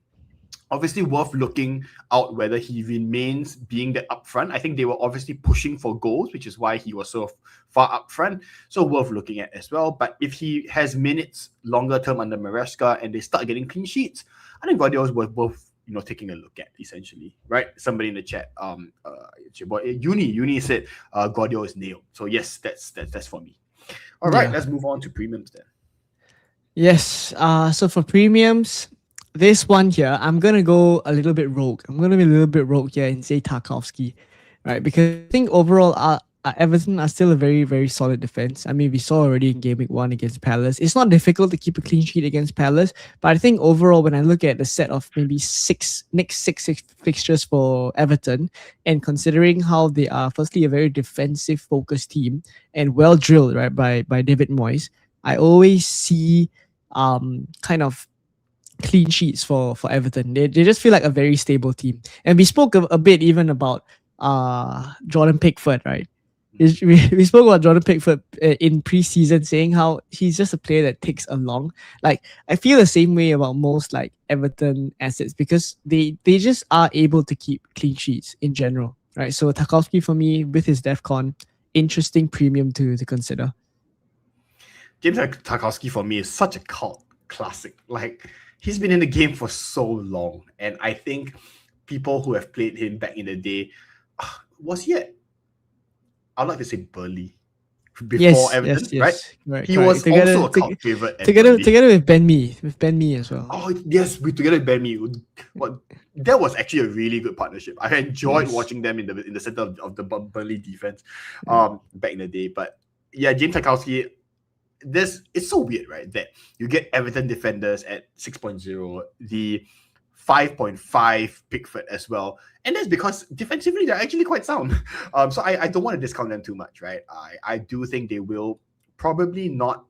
Speaker 2: Obviously worth looking out whether he remains being the upfront. I think they were obviously pushing for goals, which is why he was so far up front. So worth looking at as well. But if he has minutes longer term under Maresca and they start getting clean sheets, I think Guardiola is worth taking a look at, essentially, right? Somebody in the chat, it's your boy Uni said Guardiola is nailed. So yes, that's for me. All right,
Speaker 1: Yeah.
Speaker 2: let's move on to premiums then.
Speaker 1: Yes. So for premiums, this one here, I'm gonna go a little bit rogue. I'm gonna be a little bit rogue here and say Tarkowski, right? Because I think overall, Everton are still a very, very solid defense. I mean, we saw already in Game Week 1 against Palace. It's not difficult to keep a clean sheet against Palace, but I think overall, when I look at the set of maybe six fixtures for Everton, and considering how they are, firstly, a very defensive focused team and well drilled, right, by David Moyes, I always see kind of clean sheets for Everton. They just feel like a very stable team. And we spoke a bit even about Jordan Pickford, right? We spoke about Jordan Pickford in preseason, saying how he's just a player that takes along. Like, I feel the same way about most like Everton assets because they just are able to keep clean sheets in general, right? So Tarkowski for me with his DEFCON, interesting premium to consider.
Speaker 2: James Tarkowski for me is such a cult classic. Like, he's been in the game for so long, and I think people who have played him back in the day, was he at, I'd like to say Burnley before Everton, right?
Speaker 1: Right,
Speaker 2: he was also a cult favorite
Speaker 1: together with Ben Mee as well.
Speaker 2: Oh yes, together with Ben Mee. That was actually a really good partnership. I enjoyed watching them in the center of the Burnley defense back in the day. But yeah, James Tarkowski, it's so weird, right? That you get Everton defenders at 6.0, the 5.5 Pickford as well. And that's because defensively they're actually quite sound. So I don't want to discount them too much, right? I do think they will probably not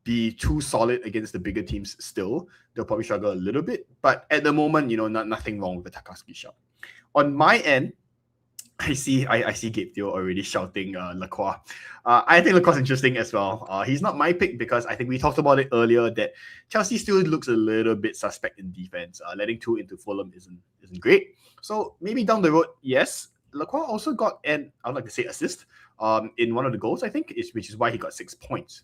Speaker 2: be too solid against the bigger teams still. They'll probably struggle a little bit. But at the moment, nothing wrong with the Tarkowski shot. On my end, I see Gabe Theo already shouting Lacroix. I think Lacroix is interesting as well. He's not my pick because I think we talked about it earlier that Chelsea still looks a little bit suspect in defense. Letting 2 into Fulham isn't great. So maybe down the road, yes. Lacroix also got an, I'd like to say, assist in one of the goals, I think, which is why he got 6 points,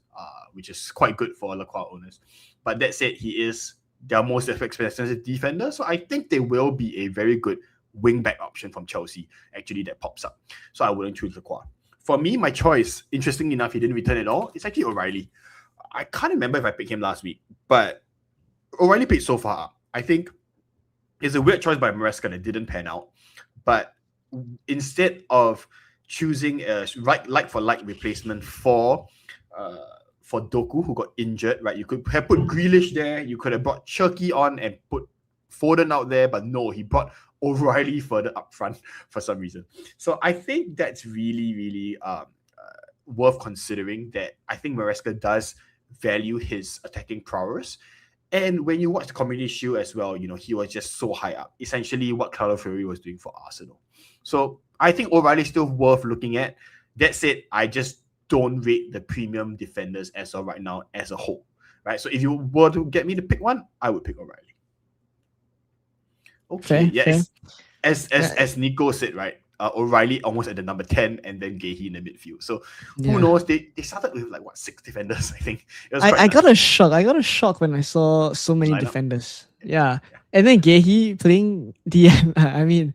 Speaker 2: which is quite good for Lacroix owners. But that said, he is their most expensive defender. So I think they will be a very good wing-back option from Chelsea, actually, that pops up. So I wouldn't choose Lacroix. For me, my choice, interestingly enough, he didn't return at all. It's actually O'Reilly. I can't remember if I picked him last week, but O'Reilly paid so far up. I think it's a weird choice by Maresca that didn't pan out. But instead of choosing a like-for-like replacement for Doku, who got injured, right? You could have put Grealish there. You could have brought Cherki on and put Foden out there, but no, he brought O'Reilly further up front for some reason. So I think that's really, really worth considering, that I think Maresca does value his attacking prowess. And when you watch the Community Shield as well, he was just so high up. Essentially what Claudio Fury was doing for Arsenal. So I think O'Reilly is still worth looking at. That said, I just don't rate the premium defenders as of right now as a whole, right? So if you were to get me to pick one, I would pick O'Reilly. Okay, yes. As Nico said, right? O'Reilly almost at the number 10 and then Gahey in the midfield. So who knows? They started with 6 defenders, I think.
Speaker 1: I got a shock. I got a shock when I saw so many defenders. Yeah. And then Gahey playing DM. I mean,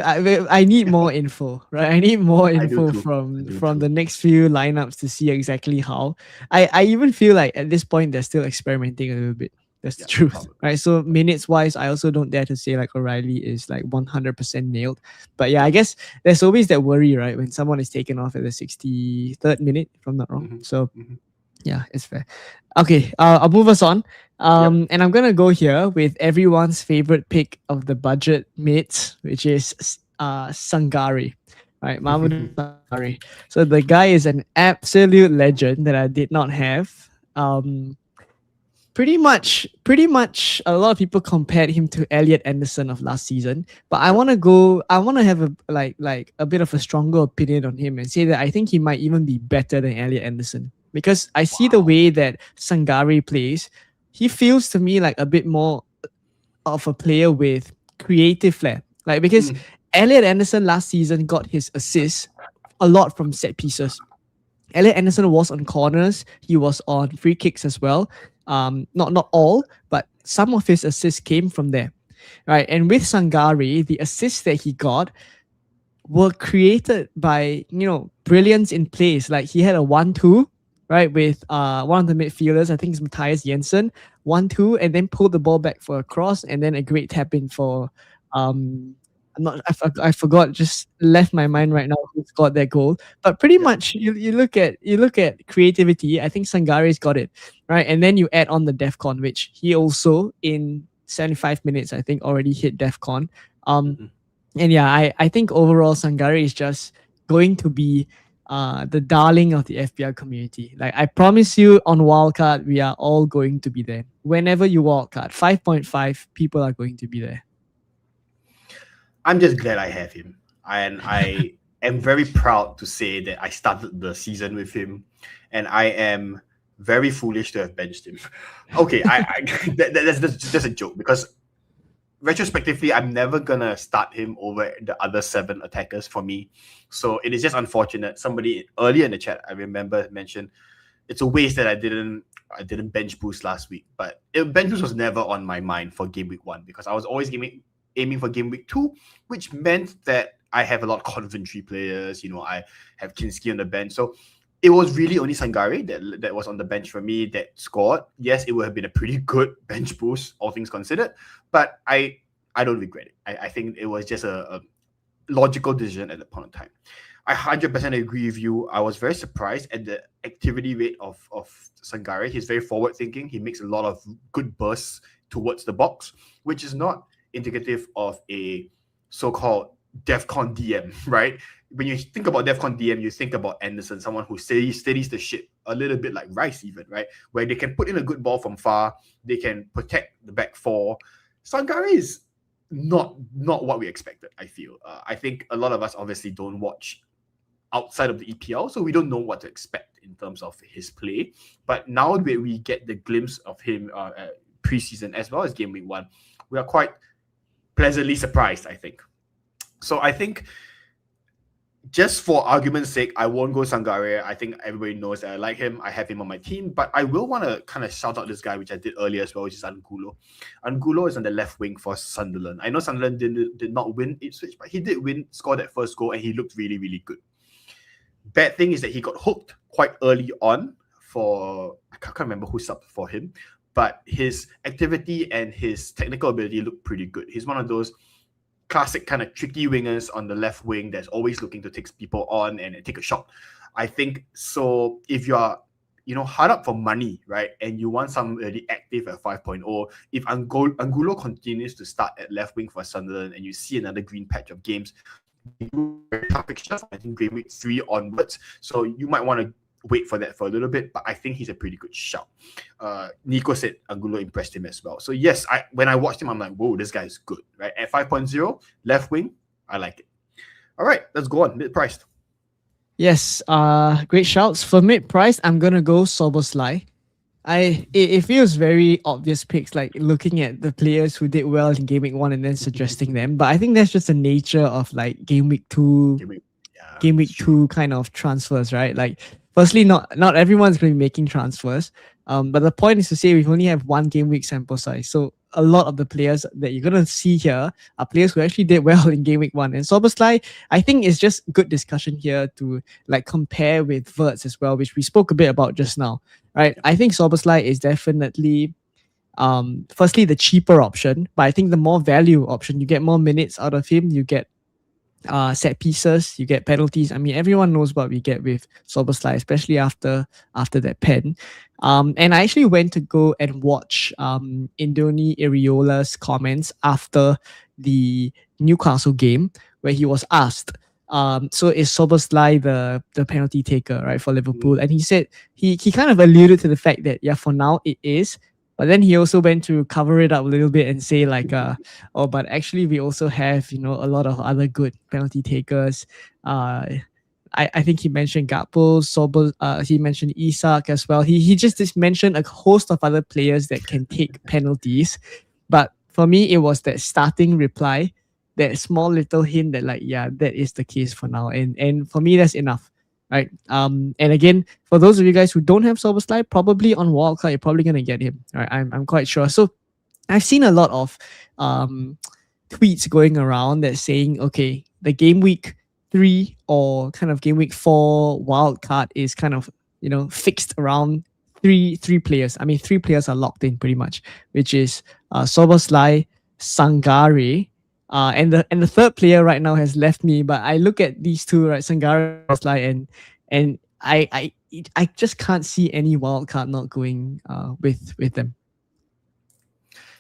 Speaker 1: I need more info, right? I need more info from the next few lineups to see exactly how. I even feel like at this point they're still experimenting a little bit. That's the truth, probably. Right? So minutes wise, I also don't dare to say like O'Reilly is like 100% nailed. But yeah, I guess there's always that worry, right? When someone is taken off at the 63rd minute, if I'm not wrong. So yeah, it's fair. Okay, I'll move us on. And I'm gonna go here with everyone's favorite pick of the budget mids, which is Sangare. Right, Mahmoud Sangare. So the guy is an absolute legend that I did not have. Pretty much a lot of people compared him to Elliot Anderson of last season, but I want to have a bit of a stronger opinion on him and say that I think he might even be better than Elliot Anderson, because I see the way that Sangare plays. He feels to me like a bit more of a player with creative flair, like, because Elliot Anderson last season got his assists a lot from set pieces. Elliot Anderson was on corners, he was on free kicks as well. Not all, but some of his assists came from there. right? And with Sangare, the assists that he got were created by brilliance in place. Like he had a 1-2, right, with one of the midfielders, I think it's Matthias Jensen, 1-2, and then pulled the ball back for a cross, and then a great tap in for I'm not I forgot, just left my mind right now who scored that goal. But pretty
Speaker 2: Yeah.
Speaker 1: much you look at creativity. I think Sangare's got it, right? And then you add on the DEFCON, which he also in 75 minutes I think already hit DEFCON. Um,
Speaker 2: Mhm.
Speaker 1: and yeah, I think overall Sangare is just going to be the darling of the FPL community. Like I promise you on wildcard, we are all going to be there. Whenever you wildcard, 5.5 people are going to be there.
Speaker 2: I'm just glad I have him, and I am very proud to say that I started the season with him, and I am very foolish to have benched him. Okay, that's a joke because retrospectively, I'm never gonna start him over the other 7 attackers for me. So it is just unfortunate. Somebody earlier in the chat, I remember mentioned it's a waste that I didn't bench boost last week. But bench boost was never on my mind for game week 1 because I was always aiming for game week 2, which meant that I have a lot of Coventry players. I have Kinski on the bench, so it was really only Sangare that was on the bench for me that scored. Yes, it would have been a pretty good bench boost, all things considered, but I don't regret it. I think it was just a logical decision at the point in time. I 100% agree with you. I was very surprised at the activity rate of Sangare. He's very forward thinking. He makes a lot of good bursts towards the box, which is not indicative of a so-called DEFCON DM, right? When you think about DEFCON DM, you think about Anderson, someone who steadies the ship a little bit like Rice even, right? Where they can put in a good ball from far, they can protect the back four. Sangare is not what we expected, I feel. I think a lot of us obviously don't watch outside of the EPL, so we don't know what to expect in terms of his play. But now that we get the glimpse of him preseason as well as game week 1, we are quite pleasantly surprised, I think. So I think just for argument's sake, I won't go Sangare. I think everybody knows that I like him. I have him on my team, but I will want to kind of shout out this guy, which I did earlier as well, which is Angulo. Angulo is on the left wing for Sunderland. I know Sunderland did not win Ipswich, but he did score that first goal, and he looked really, really good. Bad thing is that he got hooked quite early on I can't remember who subbed for him, but his activity and his technical ability looked pretty good. He's one of those classic kind of tricky wingers on the left wing that's always looking to take people on and take a shot. I think so. If you are, hard up for money, right, and you want somebody active at 5.0, if Angulo continues to start at left wing for Sunderland and you see another green patch of games, very tough fixtures, I think game week 3 onwards. So you might want to wait for that for a little bit, but I think he's a pretty good shout. Nico said Angulo impressed him as well. So yes, when I watched him, I'm like, whoa, this guy is good, right? At 5.0, left wing, I like it. All right, let's go on. Mid-priced.
Speaker 1: Yes, great shouts. For mid-priced, I'm gonna go Soboslai. It feels very obvious picks, like looking at the players who did well in game week 1 and then suggesting them. But I think that's just the nature of like game week 2 kind of transfers, right? Like, firstly, not everyone's going to be making transfers. But the point is to say we only have one game week sample size. So a lot of the players that you're going to see here are players who actually did well in game week 1. And Soboslai, I think, is just good discussion here to like compare with Verts as well, which we spoke a bit about just now, right? I think Soboslai is definitely firstly the cheaper option, but I think the more value option. You get more minutes out of him, you get set pieces, you get penalties. I mean, everyone knows what we get with Soboslai, especially after that pen. And I actually went to go and watch Indoni Iriola's comments after the Newcastle game, where he was asked, so is Soboslai the penalty taker, right, for Liverpool? And he said he kind of alluded to the fact that yeah, for now it is. But then he also went to cover it up a little bit and say like, oh, but actually we also have, a lot of other good penalty takers. I think he mentioned Gakpo, he mentioned Isak as well. He just mentioned a host of other players that can take penalties. But for me, it was that starting reply, that small little hint that like, yeah, that is the case for now. And for me, that's enough. Right. And again, for those of you guys who don't have Soboslai, probably on Wildcard, you're probably gonna get him. Right. I'm quite sure. So I've seen a lot of um, tweets going around that saying, okay, the game week 3 or kind of game week 4 wild card is kind of, fixed around three players. I mean, three players are locked in pretty much, which is Soboslai, Sangare, and the third player right now has left me. But I look at these two, right, Sangare and Soboslai, and I just can't see any wild card not going with them.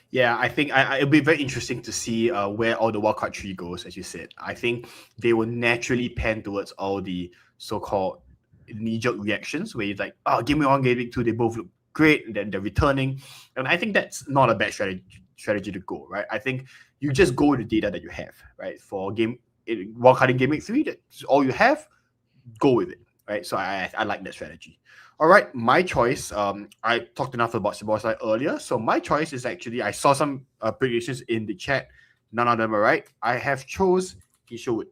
Speaker 2: Yeah, I think it'll be very interesting to see where all the wildcard tree goes, as you said. I think they will naturally pan towards all the so-called knee-jerk reactions where you're like, oh, give me one, game week two, they both look great, and then they're returning. And I think that's not a bad strategy to go, right? I think you just go with the data that you have, right? For wildcarding game week three, that's all you have, go with it, right? So I like that strategy. All right, my choice. I talked enough about Szoboszlai earlier, so my choice is actually I saw some predictions in the chat. None of them are right. I have chose Hinshelwood.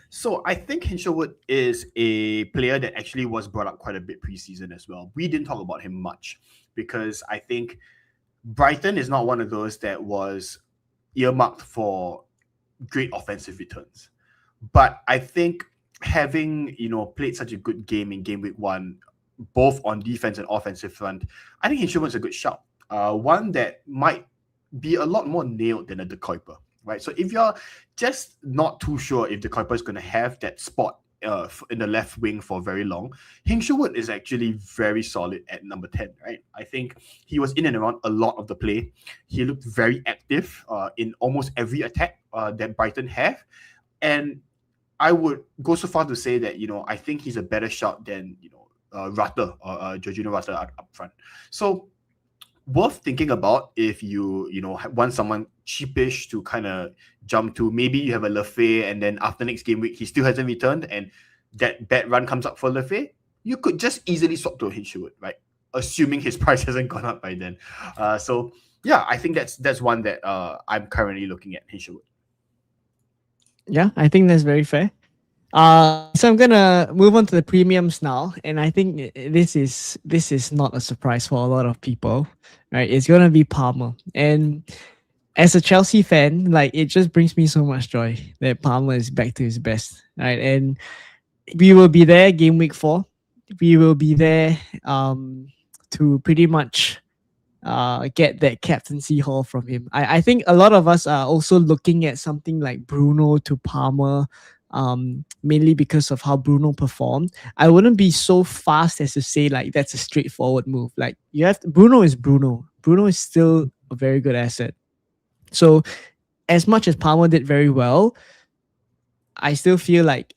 Speaker 2: So I think Hinshelwood is a player that actually was brought up quite a bit preseason as well. We didn't talk about him much because I think Brighton is not one of those that was earmarked for great offensive returns. But I think having played such a good game in game week one, both on defense and offensive front, I think Hinshelwood's a good shout. One that might be a lot more nailed than a De Kuiper, right? So if you're just not too sure if De Kuiper is going to have that spot in the left wing for very long, Hinshelwood is actually very solid at number 10, right? I think he was in and around a lot of the play. He looked very active in almost every attack that Brighton have. And I would go so far to say that, I think he's a better shot than, Rutter or Georgino Rutter up front. So worth thinking about if you want someone cheapish to kind of jump to. Maybe you have a Lefay and then after next game week he still hasn't returned and that bad run comes up for Lefay, you could just easily swap to a Hinshelwood, right? Assuming his price hasn't gone up by then. So yeah, I think that's one that I'm currently looking at, Hinshelwood.
Speaker 1: Yeah, I think that's very fair. So I'm gonna move on to the premiums now, and I think this is not a surprise for a lot of people, right? It's gonna be Palmer, and as a Chelsea fan, like it just brings me so much joy that Palmer is back to his best, right? And we will be there game week 4. We will be there to pretty much get that captaincy haul from him. I think a lot of us are also looking at something like Bruno to Palmer, mainly because of how Bruno performed. I wouldn't be so fast as to say like that's a straightforward move. Like Bruno is Bruno. Bruno is still a very good asset. So as much as Palmer did very well, I still feel like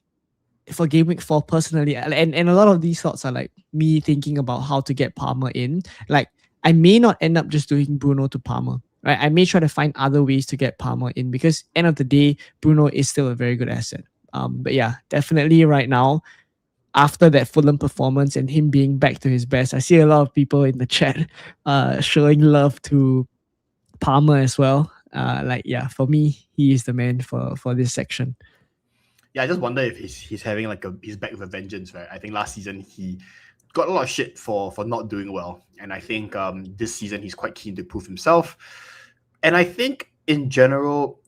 Speaker 1: for game week 4 personally, and a lot of these thoughts are like me thinking about how to get Palmer in. Like I may not end up just doing Bruno to Palmer, right? I may try to find other ways to get Palmer in because end of the day, Bruno is still a very good asset. But yeah, definitely right now, after that Fulham performance and him being back to his best, I see a lot of people in the chat showing love to Palmer as well. Like yeah, for me, he is the man for this section.
Speaker 2: Yeah, I just wonder if he's having like he's back with a vengeance, right? I think last season he got a lot of shit for not doing well, and I think this season he's quite keen to prove himself. And I think in general,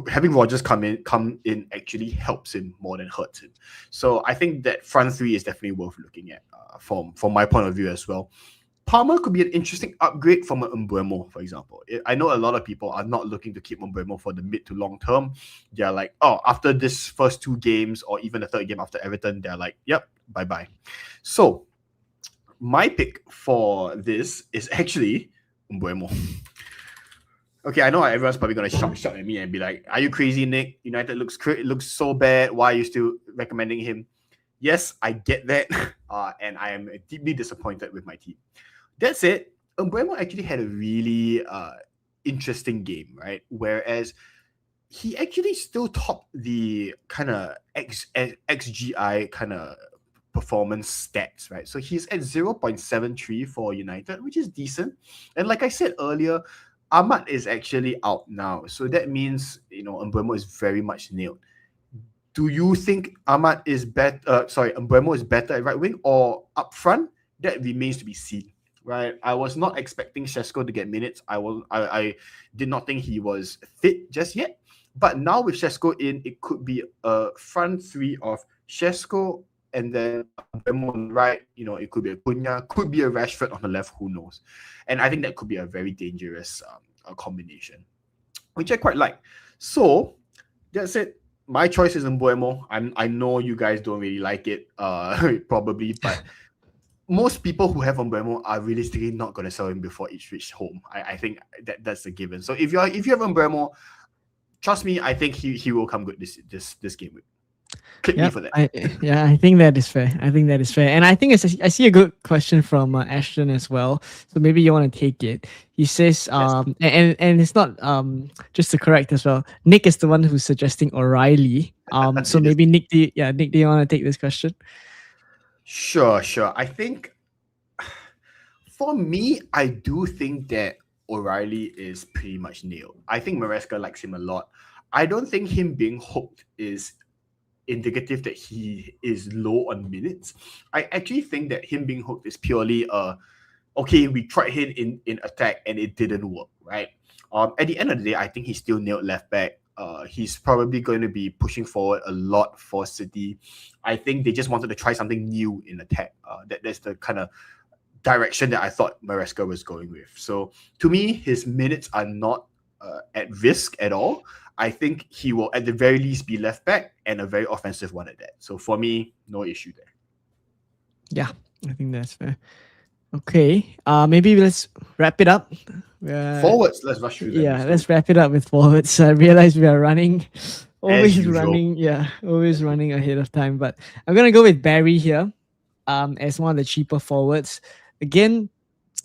Speaker 2: having Rodgers come in actually helps him more than hurts him. So I think that front three is definitely worth looking at from my point of view as well. Palmer could be an interesting upgrade from an Mbeumo, for example. I know a lot of people are not looking to keep Mbeumo for the mid to long term. They're like, oh, after this first 2 games or even the third game after Everton, they're like, yep, bye-bye. So my pick for this is actually Mbeumo. Okay, I know everyone's probably going to shout at me and be like, are you crazy, Nick? United looks so bad. Why are you still recommending him? Yes, I get that. And I am deeply disappointed with my team. That said, Mbeumo actually had a really interesting game, right? Whereas he actually still topped the kind of XGI kind of performance stats, right? So he's at 0.73 for United, which is decent. And like I said earlier, Ahmad is actually out now. So that means, Mbeumo is very much nailed. Do you think Ahmad is better? Mbeumo is better at right wing or up front? That remains to be seen. right? I was not expecting Šeško to get minutes. I did not think he was fit just yet. But now with Šeško in, it could be a front three of Šeško and then Mbeumo on the right. It could be a Cunha, could be a Rashford on the left. Who knows? And I think that could be a very dangerous combination, which I quite like. So that's it. My choice is Mbeumo. I know you guys don't really like it, probably, but most people who have Mbeumo are realistically not going to sell him before Ipswich home. I think that's a given. So if you have Mbeumo, trust me, I think he will come good this game week. Click me for that.
Speaker 1: I think that is fair. And I think I see a good question from Ashton as well. So maybe you want to take it. He says, and it's not just to correct as well. Nick is the one who's suggesting O'Reilly. So maybe Nick, do you want to take this question?
Speaker 2: Sure. I think for me, I do think that O'Reilly is pretty much nailed. I think Maresca likes him a lot. I don't think him being hooked is indicative that he is low on minutes. I actually think that him being hooked is purely okay, we tried him in attack and it didn't work, right? At the end of the day, I think he's still nailed left back. He's probably going to be pushing forward a lot for City. I think they just wanted to try something new in attack. That's the kind of direction that I thought Maresca was going with. So to me, his minutes are not at risk at all. I think he will at the very least be left back and a very offensive one at that. So for me, no issue there.
Speaker 1: Yeah, I think that's fair. Okay, maybe let's wrap it up.
Speaker 2: Forwards, let's rush through them.
Speaker 1: Yeah, let's wrap it up with forwards. I realize we are running, always running ahead of time. But I'm gonna go with Barry here, as one of the cheaper forwards. Again,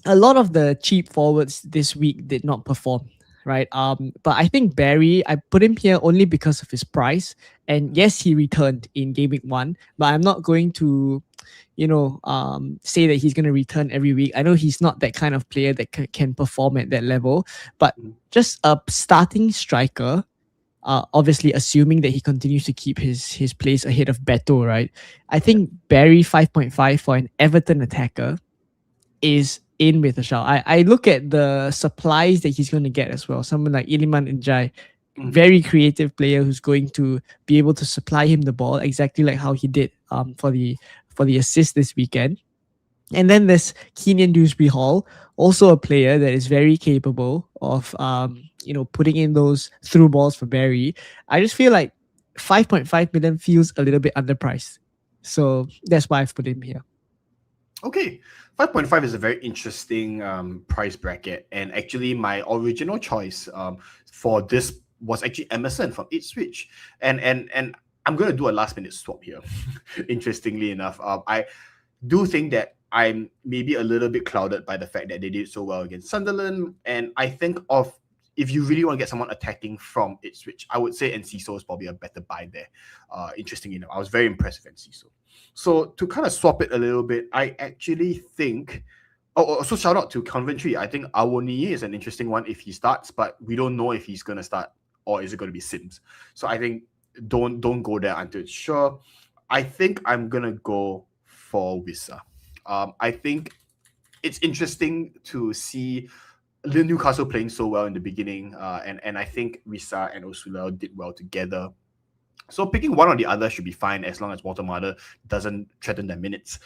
Speaker 1: a lot of the cheap forwards this week did not perform, right? But I think Barry, I put him here only because of his price. And yes, he returned in Game Week 1, but I'm not going to, say that he's going to return every week. I know he's not that kind of player that can perform at that level, but just a starting striker, obviously assuming that he continues to keep his place ahead of Beto, right? I think Barry 5.5 for an Everton attacker is in with a shout. I look at the supplies that he's going to get as well. Someone like Iliman Njai, very creative player who's going to be able to supply him the ball exactly like how he did for the assist this weekend. And then there's Keenan Dewsbury Hall, also a player that is very capable of putting in those through balls for Barry. I just feel like 5.5 million feels a little bit underpriced. So that's why I've put him here.
Speaker 2: Okay, 5.5 is a very interesting price bracket, and actually my original choice for this was actually Emerson from Ipswich, and I'm going to do a last minute swap here. Interestingly enough, I do think that I'm maybe a little bit clouded by the fact that they did so well against Sunderland, and I think if you really want to get someone attacking from Ipswich, I would say Enciso is probably a better buy there. Interestingly enough, I was very impressed with Enciso. So to kind of swap it a little bit, I actually think. So shout out to Coventry. I think Awoniyi is an interesting one if he starts, but we don't know if he's going to start or is it going to be Sims. So I think don't go there until it's sure. I think I'm going to go for Wissa. I think it's interesting to see the Newcastle playing so well in the beginning, and I think Wissa and Osula did well together. So picking one or the other should be fine as long as Watermada doesn't threaten their minutes.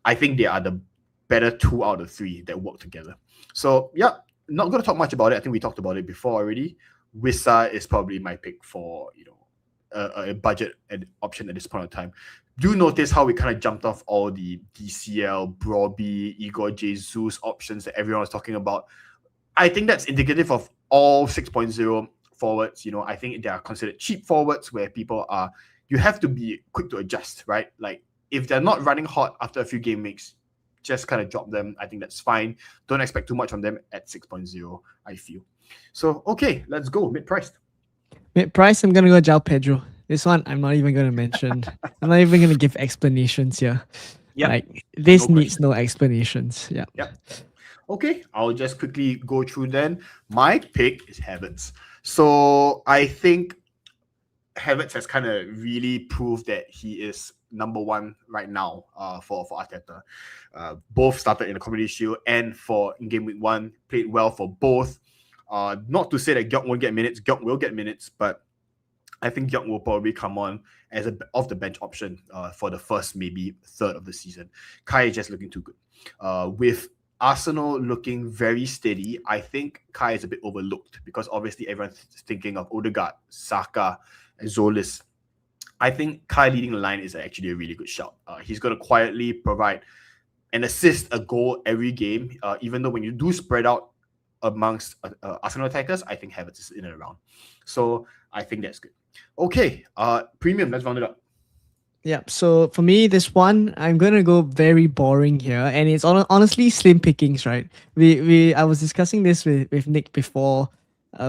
Speaker 2: I think they are the better 2 out of 3 that work together. So yeah, not going to talk much about it. I think we talked about it before already. Wissa is probably my pick for a budget option at this point of time. Do notice how we kind of jumped off all the DCL, Broby, Igor Jesus options that everyone was talking about. I think that's indicative of all 6.0 forwards. I think they are considered cheap forwards where you have to be quick to adjust, right? Like if they're not running hot after a few game weeks, just kind of drop them. I think that's fine. Don't expect too much from them at 6.0, I feel. So, okay, let's go. Mid-priced.
Speaker 1: Mid-price, I'm going to go João Pedro. This one, I'm not even going to mention. I'm not even going to give explanations here. Yep. Like, this needs no explanations. Yeah.
Speaker 2: Yep. Okay, I'll just quickly go through then. My pick is Havertz. So I think Havertz has kind of really proved that he is number one right now for Arteta. Both started in the Community Shield and for in game week 1, played well for both. Not to say that Gyok won't get minutes, Gyok will get minutes, but I think Gyok will probably come on as a off the bench option for the first maybe third of the season. Kai is just looking too good. With Arsenal looking very steady, I think Kai is a bit overlooked because obviously everyone's thinking of Odegaard, Saka, and Zolis. I think Kai leading the line is actually a really good shout. He's going to quietly provide an assist, a goal every game, even though when you do spread out amongst Arsenal attackers, I think Havertz is in and around. So I think that's good. Okay, premium, let's round it up.
Speaker 1: Yeah, so for me, this one, I'm gonna go very boring here, and it's honestly slim pickings, right? I was discussing this with Nick before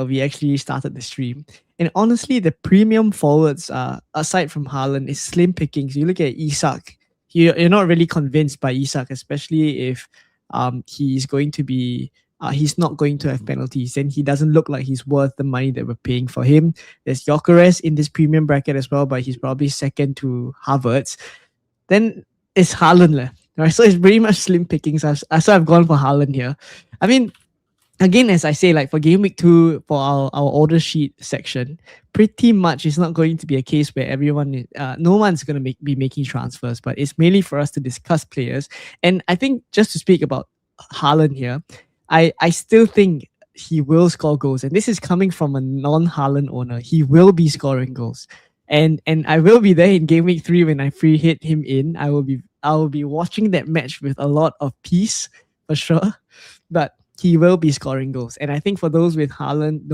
Speaker 1: we actually started the stream, and honestly, the premium forwards, aside from Haaland, is slim pickings. You look at Isak, you're not really convinced by Isak, especially if he's going to be he's not going to have penalties, and he doesn't look like he's worth the money that we're paying for him. There's Gyökeres in this premium bracket as well, but he's probably second to Havertz. Then it's Haaland left, right? So it's pretty much slim pickings. So I've gone for Haaland here. I mean, again, as I say, like for game week 2, for our order sheet section, pretty much it's not going to be a case where everyone, no one's going to be making transfers, but it's mainly for us to discuss players. And I think just to speak about Haaland here, I still think he will score goals, and this is coming from a non-Haaland owner. He will be scoring goals, and I will be there in game week 3 when I free hit him in. I will be watching that match with a lot of peace for sure, but he will be scoring goals. And I think for those with Haaland,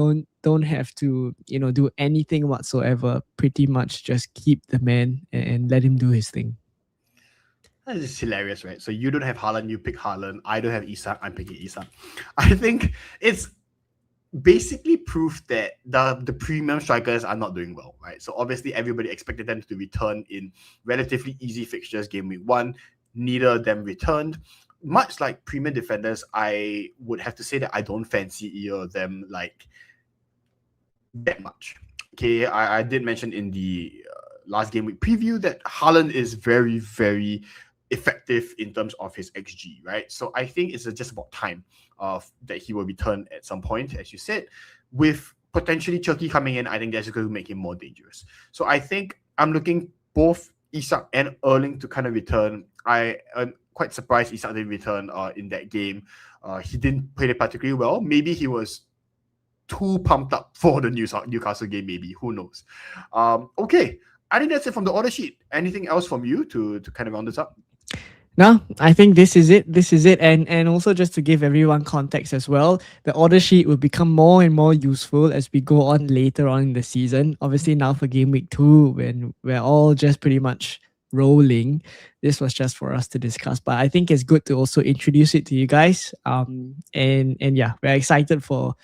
Speaker 1: don't have to do anything whatsoever. Pretty much just keep the man and let him do his thing.
Speaker 2: That is hilarious, right? So you don't have Haaland, you pick Haaland. I don't have Isak, I'm picking Isak. I think it's basically proof that the premium strikers are not doing well, right? So obviously everybody expected them to return in relatively easy fixtures game week 1. Neither of them returned. Much like premium defenders, I would have to say that I don't fancy either of them like that much. Okay, I did mention in the last game week preview that Haaland is very, very effective in terms of his XG, right? So I think it's just about time that he will return at some point, as you said. With potentially Turkey coming in, I think that's going to make him more dangerous. So I think I'm looking both Isak and Erling to kind of return. I am quite surprised Isak didn't return in that game. He didn't play it particularly well. Maybe he was too pumped up for the Newcastle game, maybe. Who knows? Okay, I think that's it from the order sheet. Anything else from you to kind of round this up?
Speaker 1: No, I think this is it. And also just to give everyone context as well, the order sheet will become more and more useful as we go on later on in the season. Obviously now for game week 2, when we're all just pretty much rolling, this was just for us to discuss. But I think it's good to also introduce it to you guys. And yeah, we're excited for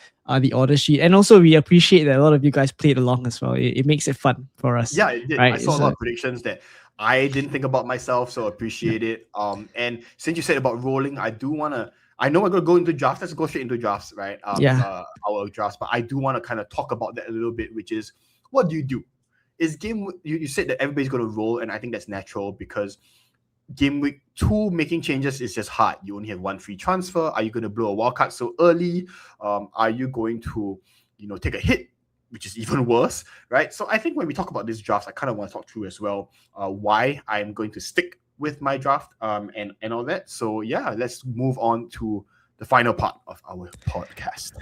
Speaker 1: the order sheet, and also we appreciate that a lot of you guys played along as well. It makes it fun for us.
Speaker 2: Yeah, it did.
Speaker 1: Right?
Speaker 2: I saw a lot of predictions that I didn't think about myself, so appreciate it. And since you said about rolling, I know we're gonna go into drafts. Let's go straight into drafts, right? Our drafts, but I do want to kind of talk about that a little bit, which is what do you do? Is you said that everybody's gonna roll, and I think that's natural because game week 2 making changes is just hard. You only have one free transfer. Are you going to blow a wild card so early? Are you going to take a hit, which is even worse, right? So I think when we talk about these drafts, I kind of want to talk through as well why I'm going to stick with my draft and all that. So yeah, let's move on to the final part of our podcast.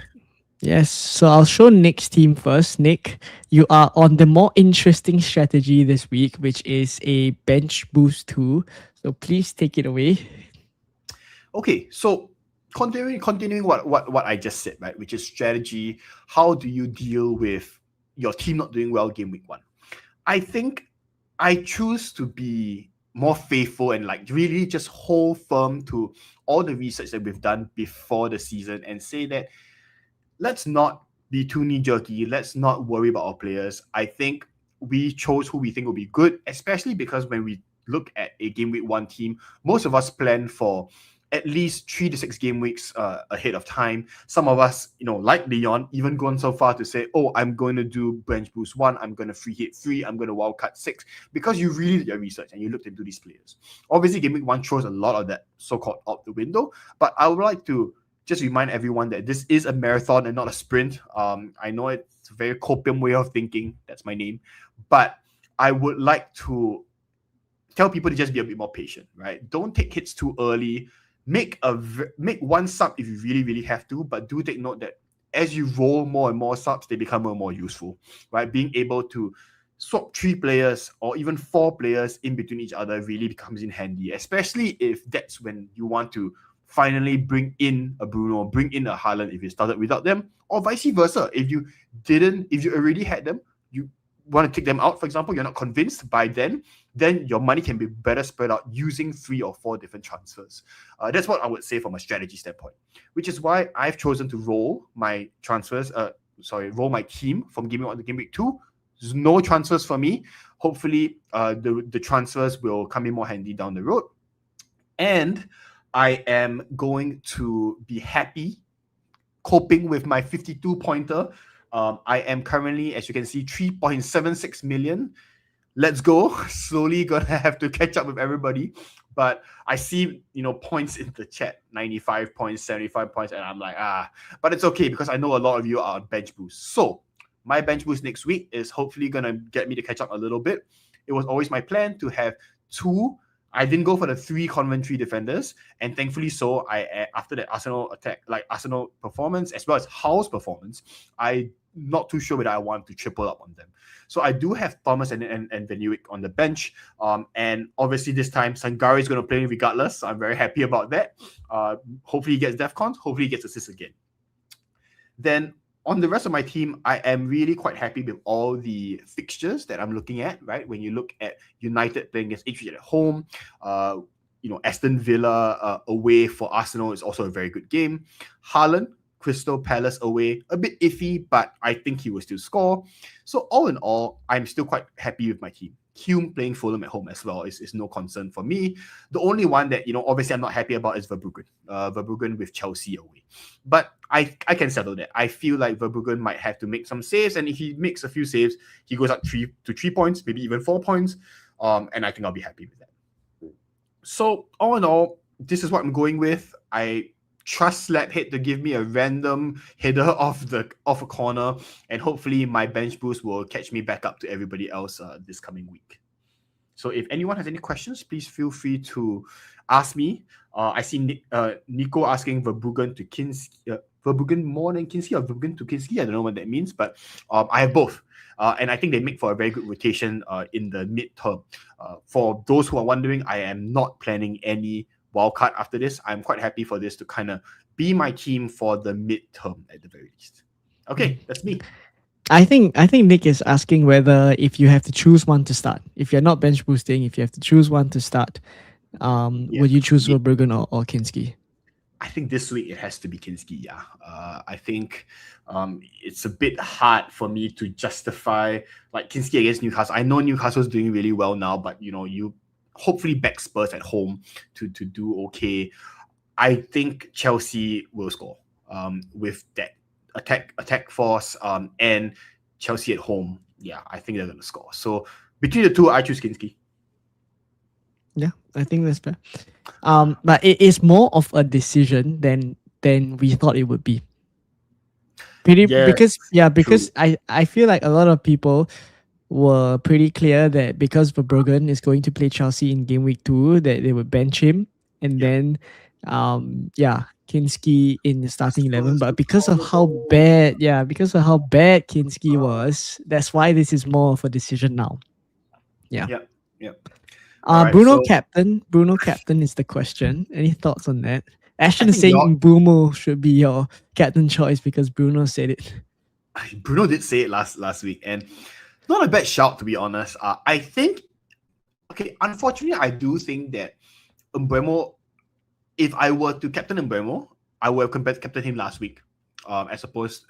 Speaker 1: Yes, so I'll show Nick's team first. Nick, you are on the more interesting strategy this week, which is a bench boost 2. So please take it away.
Speaker 2: Okay, so continuing what I just said, right, which is strategy. How do you deal with your team not doing well game week 1? I think I choose to be more faithful and like really just hold firm to all the research that we've done before the season and say that let's not be too knee-jerky. Let's not worry about our players. I think we chose who we think will be good, especially because when we look at a game week 1 team, most of us plan for at least 3 to 6 game weeks ahead of time. Some of us, like Leon, even gone so far to say, oh, I'm going to do bench boost 1, I'm going to free hit 3, I'm going to wildcard 6, because you really did your research and you looked into these players. Obviously, game week 1 throws a lot of that so-called out the window, but I would like to just remind everyone that this is a marathon and not a sprint. I know it's a very copium way of thinking, that's my name, but I would like to tell people to just be a bit more patient, right? Don't take hits too early. Make one sub if you really, really have to, but do take note that as you roll more and more subs, they become more and more useful, right? Being able to swap 3 players or even 4 players in between each other really becomes in handy, especially if that's when you want to finally bring in a Bruno, bring in a Haaland if you started without them, or vice versa. If you already had them, you want to take them out, for example, you're not convinced by then your money can be better spread out using 3 or 4 different transfers. That's what I would say from a strategy standpoint, which is why I've chosen to roll my transfers, roll my team from game week 1 to game week 2. There's no transfers for me. Hopefully, the transfers will come in more handy down the road. And I am going to be happy coping with my 52 pointer. I am currently, as you can see, 3.76 million. Let's go. Slowly gonna have to catch up with everybody. But I see, points in the chat, 95 points, 75 points, and I'm like, but it's okay because I know a lot of you are on bench boost. So my bench boost next week is hopefully gonna get me to catch up a little bit. It was always my plan to have 2. I didn't go for the 3 Coventry defenders, and thankfully so. After that Arsenal performance as well as Hull's performance, I'm not too sure whether I want to triple up on them. So I do have Thomas and Van Dijk on the bench, and obviously this time Sangare is going to play regardless. So I'm very happy about that. Hopefully he gets DEFCON. Hopefully he gets assists again. Then on the rest of my team, I am really quite happy with all the fixtures that I'm looking at, right? When you look at United playing against Ipswich at home, Aston Villa away for Arsenal is also a very good game. Haaland, Crystal Palace away, a bit iffy, but I think he will still score. So all in all, I'm still quite happy with my team. Hume playing Fulham at home as well is no concern for me. The only one that, obviously I'm not happy about is Verbruggen. Verbruggen with Chelsea away. But I can settle that. I feel like Verbruggen might have to make some saves, and if he makes a few saves, he goes up 3 points, maybe even 4 points, and I think I'll be happy with that. So all in all, this is what I'm going with. I trust Slaphead to give me a random header off a corner, and hopefully my bench boost will catch me back up to everybody else this coming week. So if anyone has any questions, please feel free to ask me. I see Nico asking Verbruggen to Kinski, Verbruggen more than Kinski or Verbruggen to Kinski. I don't know what that means, but I have both. And I think they make for a very good rotation in the midterm. For those who are wondering, I am not planning any wildcard after this. I'm quite happy for this to kind of be my team for the midterm at the very least. Okay, that's me.
Speaker 1: I think Nick is asking whether if you have to choose one to start, if you're not bench boosting, if you have to choose one to start, would you choose Verbruggen or Kinski?
Speaker 2: I think this week it has to be Kinski, yeah. I think it's a bit hard for me to justify like Kinski against Newcastle. I know Newcastle's doing really well now, but you hopefully back Spurs at home to do okay. I think Chelsea will score with that attack force and Chelsea at home. Yeah, I think they're going to score. So between the two, I choose Kinski.
Speaker 1: Yeah, I think that's fair. But it is more of a decision than we thought it would be. Because I feel like a lot of people were pretty clear that because Verbruggen is going to play Chelsea in game week 2, that they would bench him, and then Kinski in the starting 11. But because of how bad Kinski was, that's why this is more of a decision now. Yeah. Bruno Captain is the question. Any thoughts on that? Ashton is saying Bruno should be your captain choice because Bruno said it.
Speaker 2: Bruno did say it last week, and not a bad shout, to be honest. I think, unfortunately, I do think that Mbeumo, if I were to captain Mbeumo, I would have captained him last week. As opposed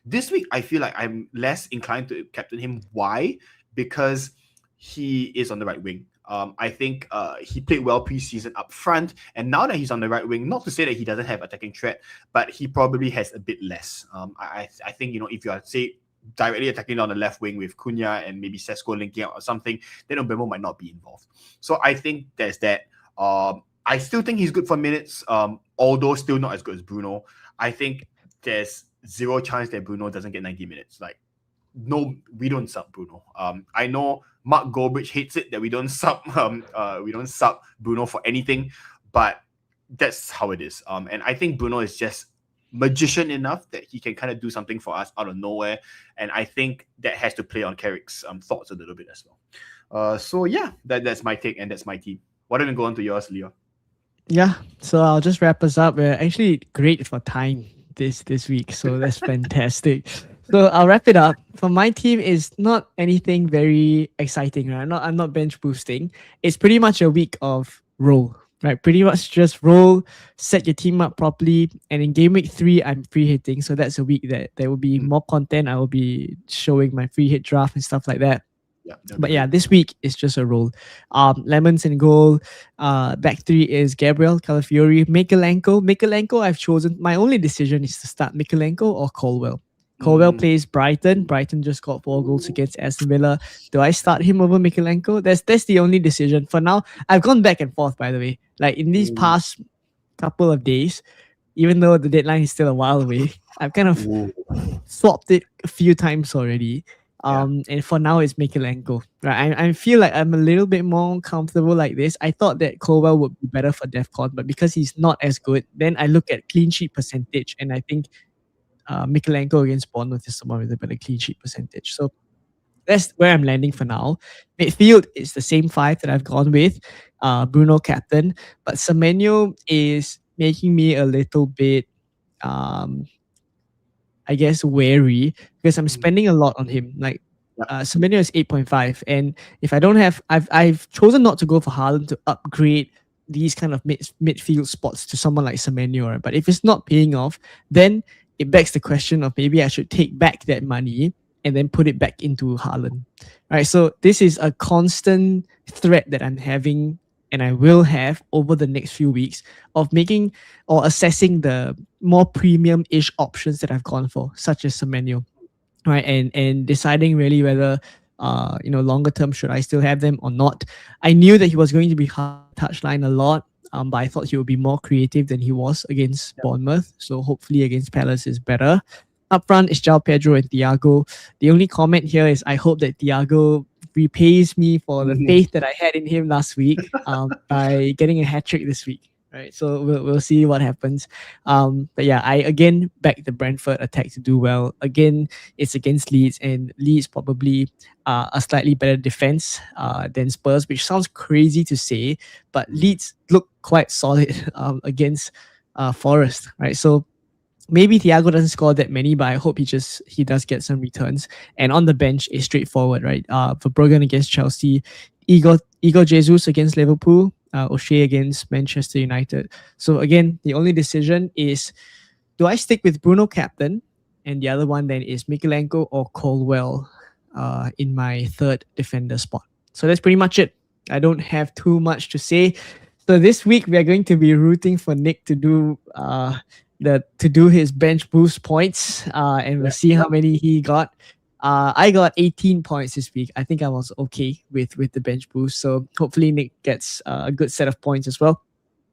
Speaker 2: this week, I feel like I'm less inclined to captain him. Why? Because he is on the right wing. I think he played well preseason up front, and now that he's on the right wing, not to say that he doesn't have attacking threat, but he probably has a bit less. I think if you are say directly attacking on the left wing with Cunha and maybe Sesko linking out or something, then Mbemo might not be involved. So I think there's that. I still think he's good for minutes, although still not as good as Bruno. I think there's zero chance that Bruno doesn't get 90 minutes. Like, no, we don't sub Bruno. I know Mark Goldbridge hates it that we don't sub Bruno for anything, but that's how it is. And I think Bruno is just magician enough that he can kind of do something for us out of nowhere, and I think that has to play on Carrick's thoughts a little bit as well. So yeah, that's my take and that's my team. Why don't we go on to yours, Leo?
Speaker 1: Yeah, so I'll just wrap us up. We're actually great for time this week, so that's fantastic. So I'll wrap it up. For my team, is not anything very exciting, right? I'm not bench boosting. It's pretty much a week of roll, right? Pretty much just roll, set your team up properly, and in game week 3, I'm free hitting. So that's a week that there will be more content. I will be showing my free hit draft and stuff like that.
Speaker 2: Yeah,
Speaker 1: but yeah, this week is just a roll. Lemons in goal. Back 3 is Gabriel, Calafiori, Mikalenko. I've chosen. My only decision is to start Mikalenko or Colwell. Colwell plays Brighton. Brighton just got 4 goals against Aston Villa. Do I start him over Mikalenko? That's the only decision for now. I've gone back and forth, by the way. Like in these past couple of days, even though the deadline is still a while away, I've kind of swapped it a few times already. And for now it's Mikalenko. Right, I feel like I'm a little bit more comfortable like this. I thought that Colwell would be better for DEFCON, but because he's not as good, then I look at clean sheet percentage, and I think Mikalenko against Bournemouth is someone with a better clean sheet percentage. So that's where I'm landing for now. Midfield is the same 5 that I've gone with. Bruno captain, but Semenyo is making me a little bit I guess wary because I'm spending a lot on him. Like Semenyo is 8.5, and if I don't have, I've chosen not to go for Haaland to upgrade these kind of midfield spots to someone like Semenyo. Right? But if it's not paying off, then it begs the question of maybe I should take back that money and then put it back into Haaland. Right. So this is a constant threat that I'm having, and I will have over the next few weeks, of making or assessing the more premium-ish options that I've gone for, such as Semenyo, right? And deciding really whether, longer term, should I still have them or not. I knew that he was going to be hard touchline a lot, but I thought he would be more creative than he was against Bournemouth. So hopefully against Palace is better. Up front is João Pedro and Thiago. The only comment here is I hope that Thiago repays me for the faith that I had in him last week by getting a hat trick this week. Right, so we'll see what happens. But yeah, I again back the Brentford attack to do well. Again, it's against Leeds, and Leeds probably a slightly better defense than Spurs, which sounds crazy to say, but Leeds look quite solid against Forest. Right, so maybe Thiago doesn't score that many, but I hope he does get some returns. And on the bench is straightforward, right? Verbruggen against Chelsea, Igor Jesus against Liverpool, O'Shea against Manchester United. So again, the only decision is, do I stick with Bruno captain? And the other one then is Mikalenko or Colwell in my 3rd defender spot. So that's pretty much it. I don't have too much to say. So this week we are going to be rooting for Nick to do his bench boost points, and we'll see how many he got. I got 18 points this week. I think I was okay with the bench boost. So hopefully Nick gets a good set of points as well.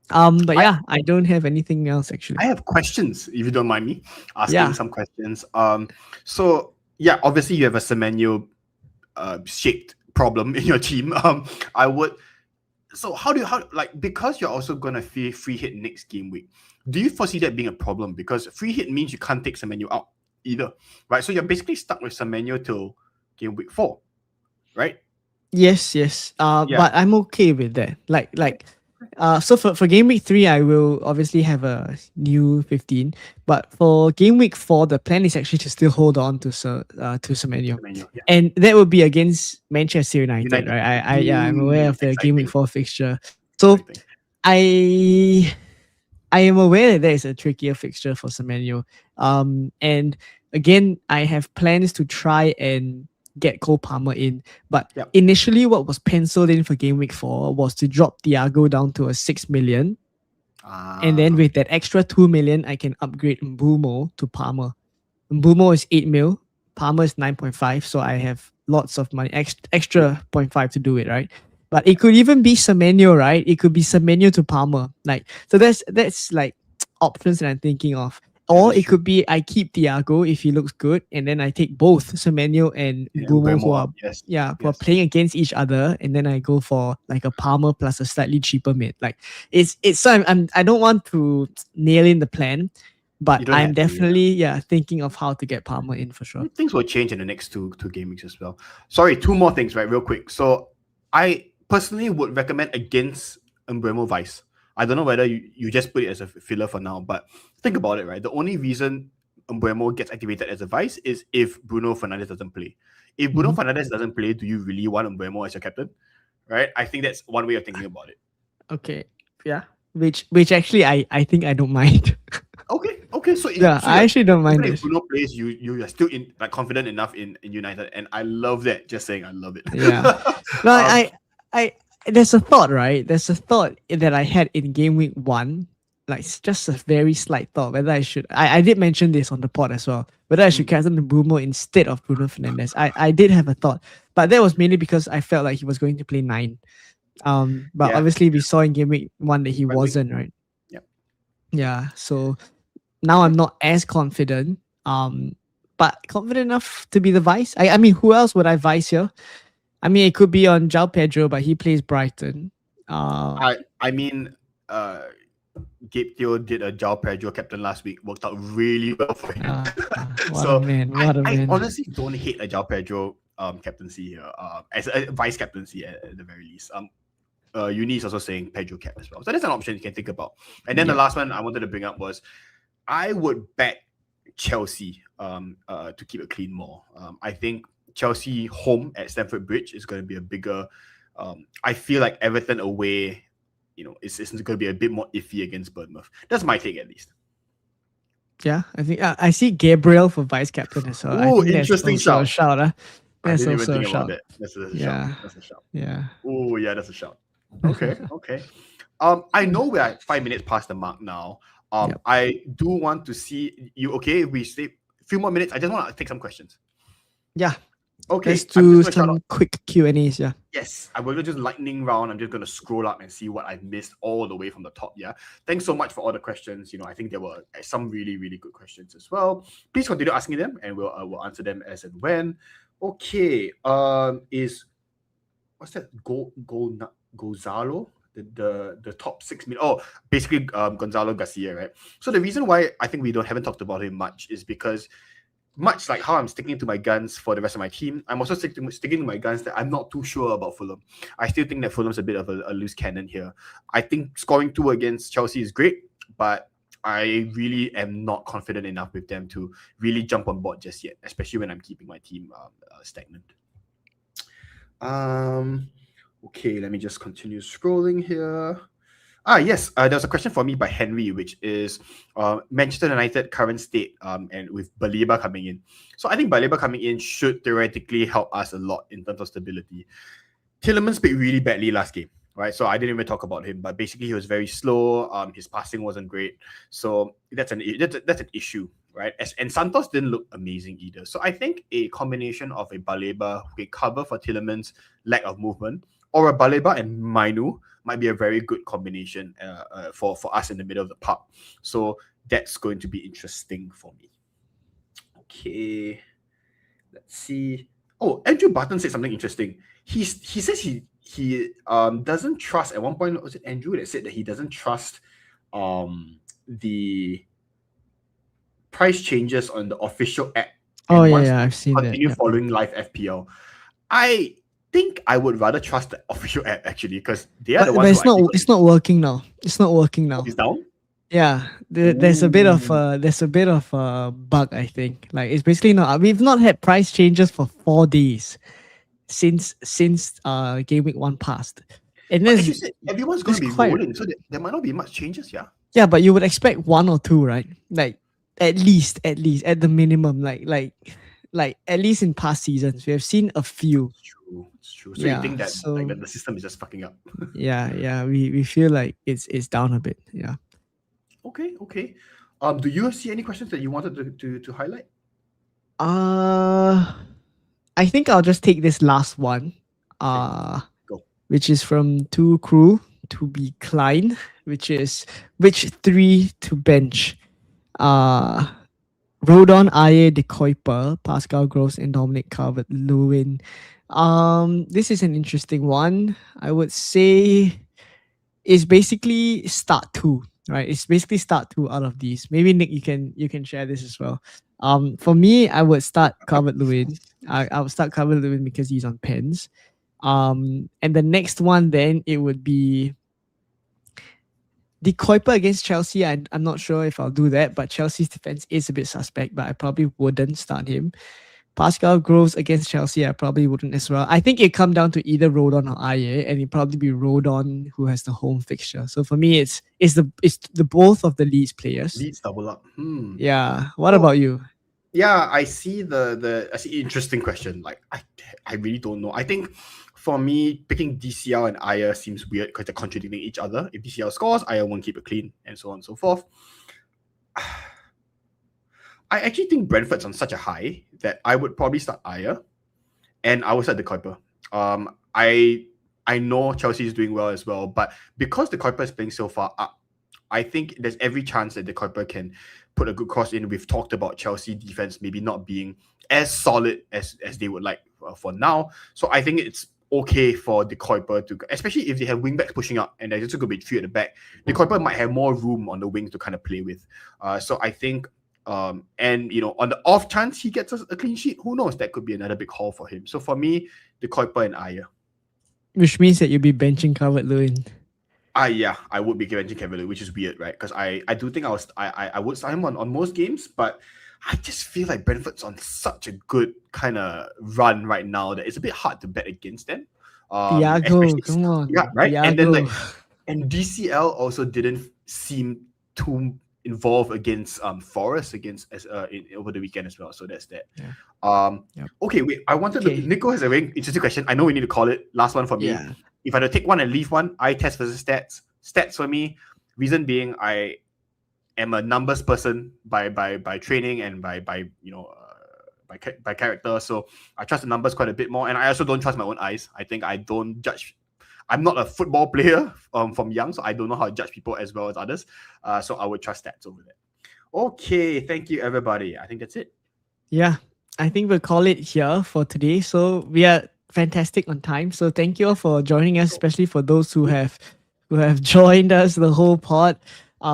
Speaker 1: But yeah, I don't have anything else actually.
Speaker 2: I have questions, if you don't mind me asking some questions. So yeah, obviously you have a Semenyo shaped problem in your team. I would. So because you're also gonna free hit next game week, do you foresee that being a problem? Because free hit means you can't take Semenyo out either, right? So you're basically stuck with Semenyo till game week 4, right?
Speaker 1: Yes. But I'm okay with that. So for game week 3, I will obviously have a new 15. But for game week 4, the plan is actually to still hold on to Semenyo. And that would be against Manchester United. Right? I'm aware of the game week 4 fixture. So I am aware that there is a trickier fixture for Semenyo. And again, I have plans to try and get Cole Palmer in. But
Speaker 2: Yep.
Speaker 1: initially, what was penciled in for Game Week 4 was to drop Thiago down to a 6 million. And then with that extra 2 million, I can upgrade Mbumo to Palmer. Mbumo is 8 mil, Palmer is 9.5. So I have lots of money, extra 0.5 to do it, right? But it could even be Semenyo, right? It could be Semenyo to Palmer. So that's like options that I'm thinking of. Or it could be I keep Thiago if he looks good, and then I take both Semenyo and Mbumo who are who are playing against each other, and then I go for like a Palmer plus a slightly cheaper mid. Like it's so I don't want to nail in the plan, but I'm definitely thinking of how to get Palmer in for sure.
Speaker 2: Things will change in the next two game weeks as well. Sorry, two more things, right? Real quick. So I personally would recommend against Mbumo Vice. I don't know whether you just put it as a filler for now, but think about it, right? The only reason Mbumo gets activated as a Vice is if Bruno Fernandes doesn't play. If Bruno Fernandes doesn't play, do you really want Mbumo as your captain? Right? I think that's one way of thinking about it.
Speaker 1: Okay. Yeah. Which actually I think I don't mind.
Speaker 2: Okay. So
Speaker 1: I actually don't mind this.
Speaker 2: If Bruno plays, you are still confident enough in United, and I love that. Just saying, I love it.
Speaker 1: Yeah. No, I there's a thought, right? There's a thought that I had in Game Week 1, like just a very slight thought whether I should. I did mention this on the pod as well. Whether I should captain Bruno instead of Bruno Fernandes. I did have a thought, but that was mainly because I felt like he was going to play 9. But obviously we saw in Game Week 1 that he wasn't, right?
Speaker 2: Yep.
Speaker 1: Yeah. So now I'm not as confident. But confident enough to be the vice. I mean, who else would I vice here? I mean, it could be on João Pedro, but he plays Brighton.
Speaker 2: I mean, Gabe Theo did a João Pedro captain last week. Worked out really well for him.
Speaker 1: What a man!
Speaker 2: I honestly don't hate a João Pedro captaincy here. As a vice captaincy at the very least. Uni is also saying Pedro cap as well. So that's an option you can think about. And then the last one I wanted to bring up was I would bet Chelsea to keep it clean more. I think Chelsea home at Stamford Bridge is going to be a bigger. I feel like Everton away, it's going to be a bit more iffy against Bournemouth. That's my take, at least.
Speaker 1: Yeah, I think I see Gabriel for vice captain as well.
Speaker 2: Oh, interesting shout!
Speaker 1: That's
Speaker 2: I didn't
Speaker 1: also
Speaker 2: even think
Speaker 1: a shout.
Speaker 2: about that. That's a shout. That's a shout.
Speaker 1: Yeah.
Speaker 2: Oh, yeah, that's a shout. Okay. I know we are 5 minutes past the mark now. I do want to see you. Okay, we stay a few more minutes. I just want to take some questions.
Speaker 1: Yeah.
Speaker 2: Okay.
Speaker 1: Let's do some quick Q&As. Yeah.
Speaker 2: Yes, I'm going to just lightning round. I'm just going to scroll up and see what I've missed all the way from the top. Yeah. Thanks so much for all the questions. I think there were some really, really good questions as well. Please continue asking them, and we'll answer them as and when. Okay. Is what's that? Gonzalo? The top 6 million. Oh, basically Gonzalo Garcia, right? So the reason why I think we haven't talked about him much is because much like how I'm sticking to my guns for the rest of my team, I'm also sticking to my guns that I'm not too sure about Fulham. I still think that Fulham's a bit of a loose cannon here. I think scoring 2 against Chelsea is great, but I really am not confident enough with them to really jump on board just yet, especially when I'm keeping my team stagnant. Okay, let me just continue scrolling here. Yes, there was a question for me by Henry, which is Manchester United current state and with Baleba coming in. So I think Baleba coming in should theoretically help us a lot in terms of stability. Tielemans played really badly last game, right? So I didn't even talk about him, but basically he was very slow. His passing wasn't great. So that's an issue, right? And Santos didn't look amazing either. So I think a combination of a Baleba who can cover for Tielemans' lack of movement, or a Baleba and Mainu might be a very good combination for us in the middle of the park. So that's going to be interesting for me. Okay, let's see. Oh, Andrew Barton said something interesting. He says he doesn't trust. At one point, was it Andrew that said that he doesn't trust the price changes on the official app?
Speaker 1: Oh yeah, I've seen that.
Speaker 2: Continue following live FPL. I think I would rather trust the official app actually, because they are the ones.
Speaker 1: But it's not working now. It's not working now.
Speaker 2: It's down.
Speaker 1: Yeah, there's a bit of bug. I think like it's basically not. We've not had price changes for 4 days since Game Week 1 passed, and then
Speaker 2: everyone's going to be rolling, so there might not be much changes. Yeah.
Speaker 1: Yeah, but you would expect 1 or 2, right? Like at least at the minimum, like like at least in past seasons, we have seen a few.
Speaker 2: It's true. It's true. So you
Speaker 1: Yeah.
Speaker 2: think that like
Speaker 1: So
Speaker 2: the system is just fucking up?
Speaker 1: yeah, we feel like it's down a bit. Yeah.
Speaker 2: Okay, okay. Do you see any questions that you wanted to highlight?
Speaker 1: Uh I think I'll just take this last one.
Speaker 2: Okay,
Speaker 1: Uh
Speaker 2: go.
Speaker 1: which is from Too Cruel to Be Klein, which is which three to bench. Uh Rodon, Aye, De Kuiper, Pascal Gross, and Dominic Calvert-Lewin. This is an interesting one. I would say it's basically start two, right? It's basically start two out of these. Maybe Nick, you can share this as well. For me, I would start Calvert-Lewin. I would start Calvert-Lewin because he's on pens. And the next one then it would be the Kuiper against Chelsea. I'm not sure if I'll do that, but Chelsea's defense is a bit suspect, but I probably wouldn't start him. Pascal Gross against Chelsea, I probably wouldn't as well. I think it come down to either Rodon or Aye, and it probably be Rodon who has the home fixture. So for me, it's the both of the Leeds players.
Speaker 2: Leeds double up.
Speaker 1: Yeah. What
Speaker 2: Oh,
Speaker 1: about you?
Speaker 2: yeah, I see I see interesting question. Like I really don't know. I think for me, picking DCL and Aya seems weird because they're contradicting each other. If DCL scores, Aya won't keep it clean, and so on and so forth. I actually think Brentford's on such a high that I would probably start Aya, and I would start the Kuiper. I know Chelsea is doing well as well, but because the Kuiper is playing so far up, I think there's every chance that the Kuiper can put a good cross in. We've talked about Chelsea defense maybe not being as solid as they would like for now. So I think it's okay for the Kuiper to, especially if they have wingbacks pushing up and there's just going to be three at the back, the Kuiper might have more room on the wings to kind of play with. So I think, and on the off chance he gets a clean sheet, who knows? That could be another big haul for him. So for me, the Kuiper and Aya.
Speaker 1: Which means that you'll be benching Calvert-Lewin.
Speaker 2: Yeah, I would be benching Cavalier, which is weird, right? Because I do think I would start him on most games, but I just feel like Brentford's on such a good kind of run right now that it's a bit hard to bet against them.
Speaker 1: Thiago,
Speaker 2: Especially
Speaker 1: come on.
Speaker 2: yeah, right. And then
Speaker 1: Thiago.
Speaker 2: and DCL also didn't seem too involved against Forest over the weekend as well. So that's that.
Speaker 1: Yeah.
Speaker 2: Okay, wait. I wanted to.
Speaker 1: Okay.
Speaker 2: Nico has a very interesting question. I know we need to call it. Last one for me.
Speaker 1: Yeah.
Speaker 2: If I had to take one and leave one, eye test versus stats. Stats for me. Reason being, I am a numbers person by training and by character. So I trust the numbers quite a bit more, and I also don't trust my own eyes. I think I don't judge. I'm not a football player from young, so I don't know how to judge people as well as others. So I would trust stats over there. Okay, thank you everybody. I think that's it.
Speaker 1: Yeah, I think we'll call it here for today. So we are fantastic on time. So thank you all for joining us, especially for those who have joined us the whole pod.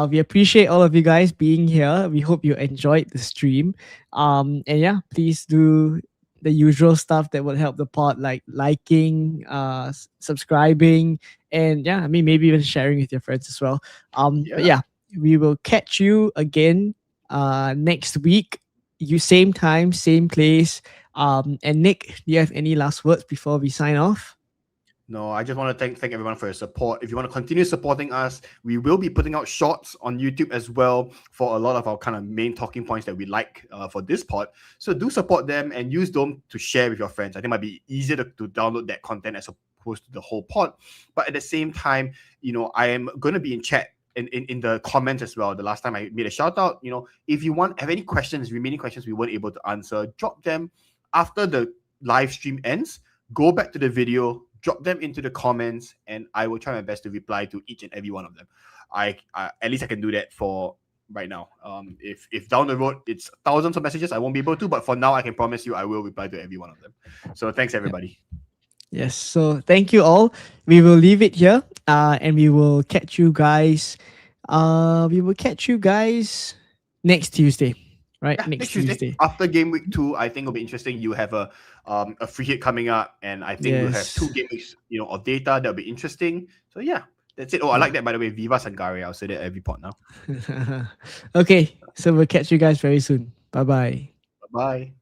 Speaker 1: We appreciate all of you guys being here. We hope you enjoyed the stream. And yeah, please do the usual stuff that will help the pod, like liking, subscribing, and yeah, I mean maybe even sharing with your friends as well. But yeah, we will catch you again next week. You same time, same place. And Nick, do you have any last words before we sign off?
Speaker 2: No, I just want to thank everyone for your support. If you want to continue supporting us, we will be putting out shorts on YouTube as well for a lot of our kind of main talking points that we like for this pod. So do support them and use them to share with your friends. I think it might be easier to download that content as opposed to the whole pod. But at the same time, I am going to be in chat in the comments as well. The last time I made a shout out, if you have any remaining questions we weren't able to answer, drop them after the live stream ends. Go back to the video, drop them into the comments, and I will try my best to reply to each and every one of them. I at least I can do that for right now. If down the road it's thousands of messages, I won't be able to, but for now I can promise you I will reply to every one of them. So thanks everybody.
Speaker 1: Yes, so thank you all. We will leave it here, and we will catch you guys. Next Tuesday, right?
Speaker 2: Yeah,
Speaker 1: next Tuesday.
Speaker 2: after game week 2. I think it'll be interesting. You have a free hit coming up, and I think we'll have 2 game weeks, of data that'll be interesting. So yeah, that's it. Oh, I like that, by the way. Viva Sangare. I'll say that every pod now.
Speaker 1: Okay, so we'll catch you guys very soon. Bye bye.
Speaker 2: Bye.